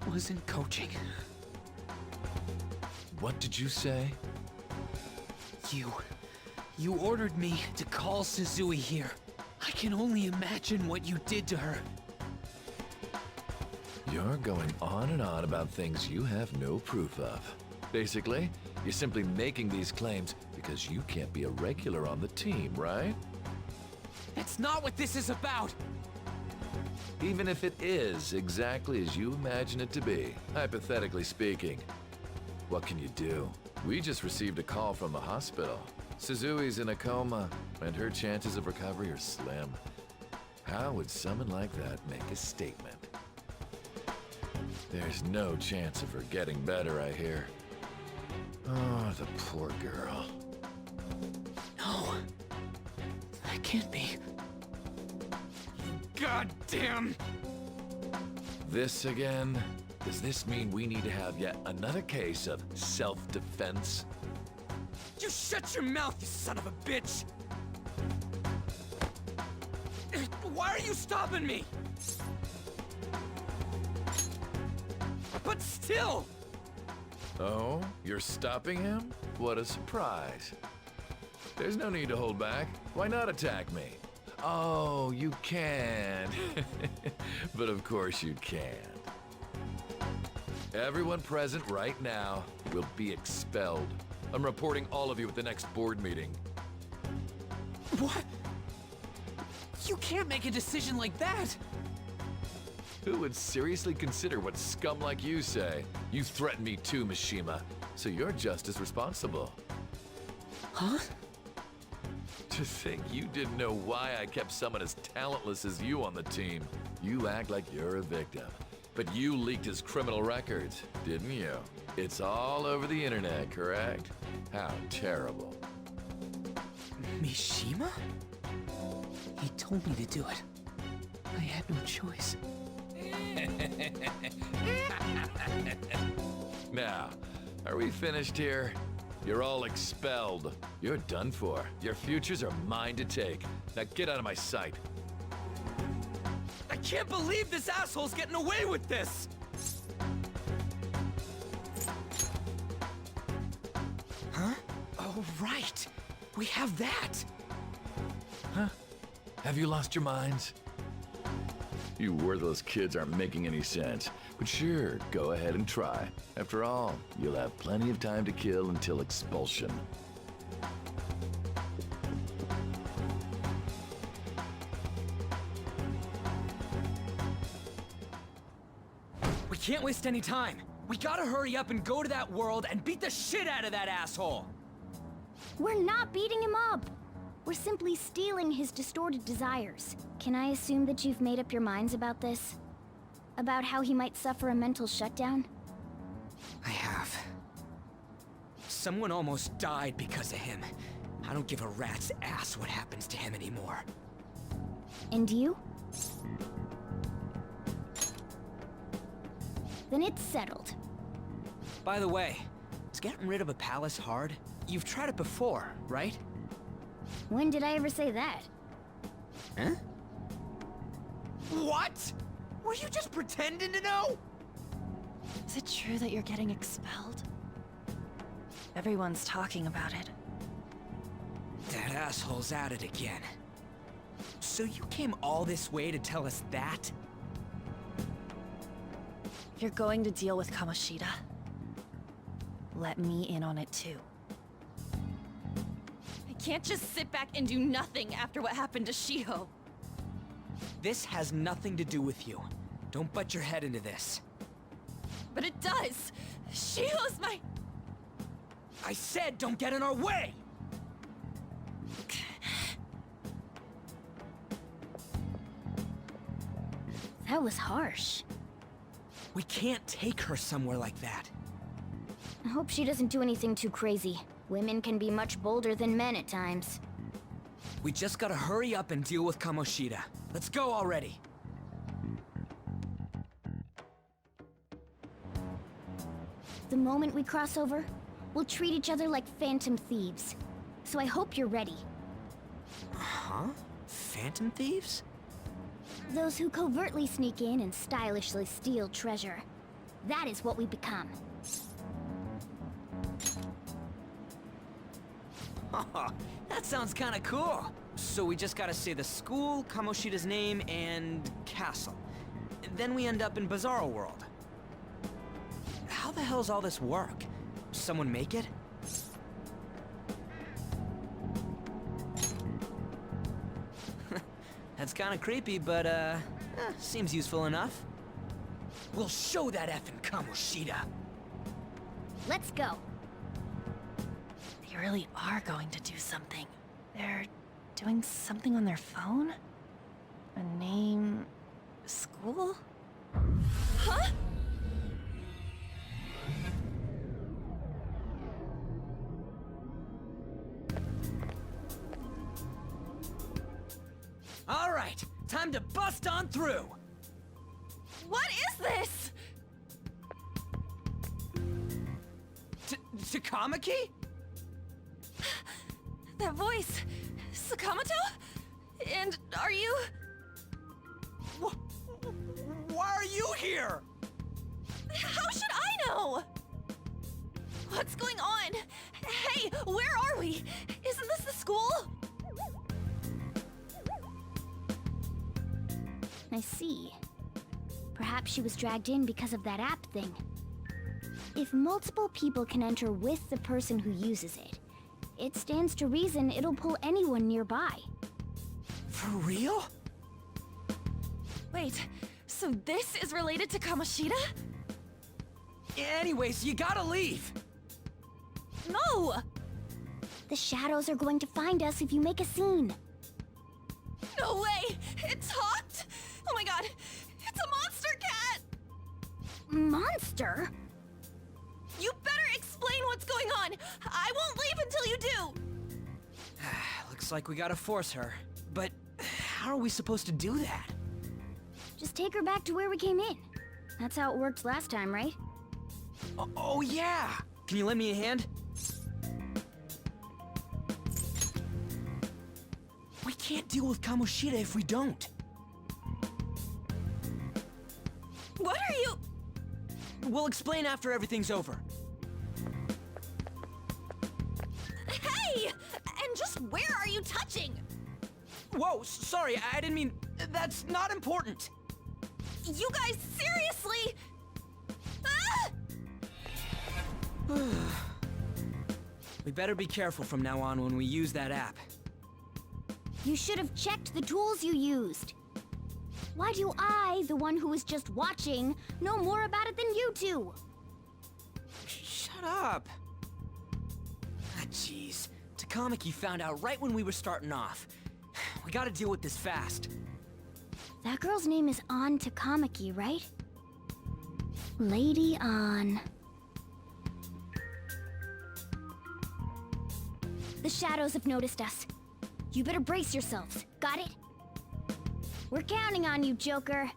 wasn't coaching. What did you say? You ordered me to call Suzui here. I can only imagine what you did to her. You're going on and on about things you have no proof of. Basically, you're simply making these claims because you can't be a regular on the team, right? That's not what this is about! Even if it is exactly as you imagine it to be, hypothetically speaking, what can you do? We just received a call from the hospital. Suzui's in a coma, and her chances of recovery are slim. How would someone like that make a statement? There's no chance of her getting better, I hear. Oh, the poor girl. No. That can't be. Goddamn! This again? Does this mean we need to have yet another case of self-defense? You shut your mouth, you son of a bitch! Why are you stopping me? But still! Oh, you're stopping him? What a surprise. There's no need to hold back. Why not attack me? Oh, you can. But of course you can't. Everyone present right now will be expelled. I'm reporting all of you at the next board meeting. What? You can't make a decision like that! Who would seriously consider what scum like you say? You threatened me too, Mishima, so you're just as responsible. Huh? To think you didn't know why I kept someone as talentless as you on the team. You act like you're a victim. But you leaked his criminal records, didn't you? It's all over the internet, correct? How terrible. Mishima? He told me to do it. I had no choice. Now, are we finished here? You're all expelled. You're done for. Your futures are mine to take. Now get out of my sight. I can't believe this asshole's getting away with this! Huh? Oh, right. We have that. Huh? Have you lost your minds? You worthless kids aren't making any sense. But sure, go ahead and try. After all, you'll have plenty of time to kill until expulsion. We can't waste any time. We gotta hurry up and go to that world and beat the shit out of that asshole! We're not beating him up! We're simply stealing his distorted desires. Can I assume that you've made up your minds about this? About how he might suffer a mental shutdown? I have. Someone almost died because of him. I don't give a rat's ass what happens to him anymore. And you? Then it's settled. By the way, is getting rid of a palace hard? You've tried it before, right? When did I ever say that? Huh? What? Were you just pretending to know? Is it true that you're getting expelled? Everyone's talking about it. That asshole's at it again. So you came all this way to tell us that? If you're going to deal with Kamoshida, let me in on it too. I can't just sit back and do nothing after what happened to Shiho. This has nothing to do with you. Don't butt your head into this. But it does! Shiho's my... I said don't get in our way! That was harsh. We can't take her somewhere like that. I hope she doesn't do anything too crazy. Women can be much bolder than men at times. We just gotta hurry up and deal with Kamoshida. Let's go already. The moment we cross over, we'll treat each other like Phantom Thieves. So I hope you're ready. Huh? Phantom Thieves? Those who covertly sneak in and stylishly steal treasure. That is what we become. That sounds kinda cool. So we just gotta say the school, Kamoshida's name, and castle. Then we end up in Bizarro World. How the hell's all this work? Someone make it? That's kinda creepy, but seems useful enough. We'll show that effing Kamoshida. Let's go. They really are going to do something. They're doing something on their phone? A name... school? Huh? All right, time to bust on through. What is this? Takamaki? That voice... Sakamoto? And are you... Why are you here? How should I know? What's going on? Hey, where are we? Isn't this the school? I see. Perhaps she was dragged in because of that app thing. If multiple people can enter with the person who uses it, it stands to reason it'll pull anyone nearby. For real? Wait, so this is related to Kamoshida? Anyways, you gotta leave! No! The shadows are going to find us if you make a scene. No way! It talked? Oh my god! It's a monster cat! Monster? You better explain what's going on! I won't leave until you do! Looks like we gotta force her. But how are we supposed to do that? Just take her back to where we came in. That's how it worked last time, right? Oh yeah! Can you lend me a hand? We can't deal with Kamoshida if we don't. What are you... We'll explain after everything's over. Hey! And just where are you touching? Whoa, sorry, I didn't mean... That's not important. You guys, seriously? Ah! We better be careful from now on when we use that app. You should have checked the tools you used. Why do I, the one who was just watching, know more about it than you two? Shut up. Ah, jeez. Takamaki found out right when we were starting off. We gotta deal with this fast. That girl's name is An Takamaki, right? Lady An. The shadows have noticed us. You better brace yourselves. Got it? We're counting on you, Joker.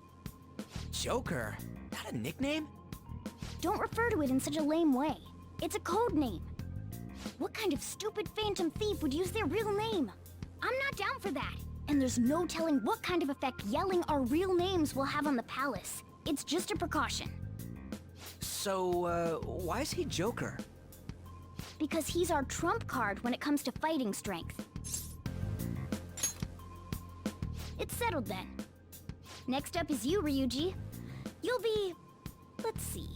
Joker? That a nickname? Don't refer to it in such a lame way. It's a code name. What kind of stupid phantom thief would use their real name? I'm not down for that. And there's no telling what kind of effect yelling our real names will have on the palace. It's just a precaution. So, why is he Joker? Because he's our trump card when it comes to fighting strength. It's settled then. Next up is you, Ryuji. You'll be... let's see...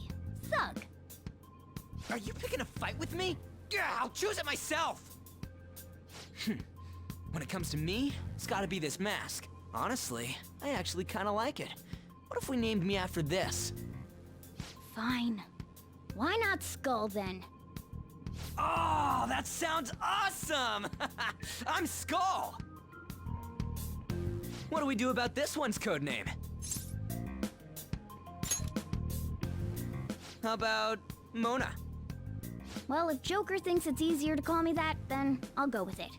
Thug. Are you picking a fight with me? Yeah, I'll choose it myself! When it comes to me, it's gotta be this mask. Honestly, I actually kinda like it. What if we named me after this? Fine. Why not Skull, then? Oh, that sounds awesome! I'm Skull! What do we do about this one's codename? How about Mona? Well, if Joker thinks it's easier to call me that, then I'll go with it.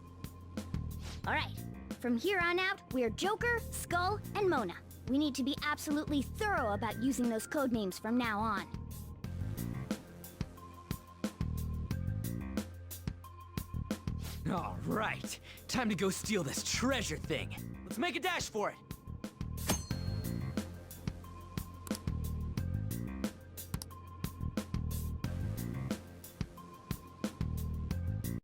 Alright, from here on out, we're Joker, Skull, and Mona. We need to be absolutely thorough about using those code names from now on. Alright, time to go steal this treasure thing. Let's make a dash for it!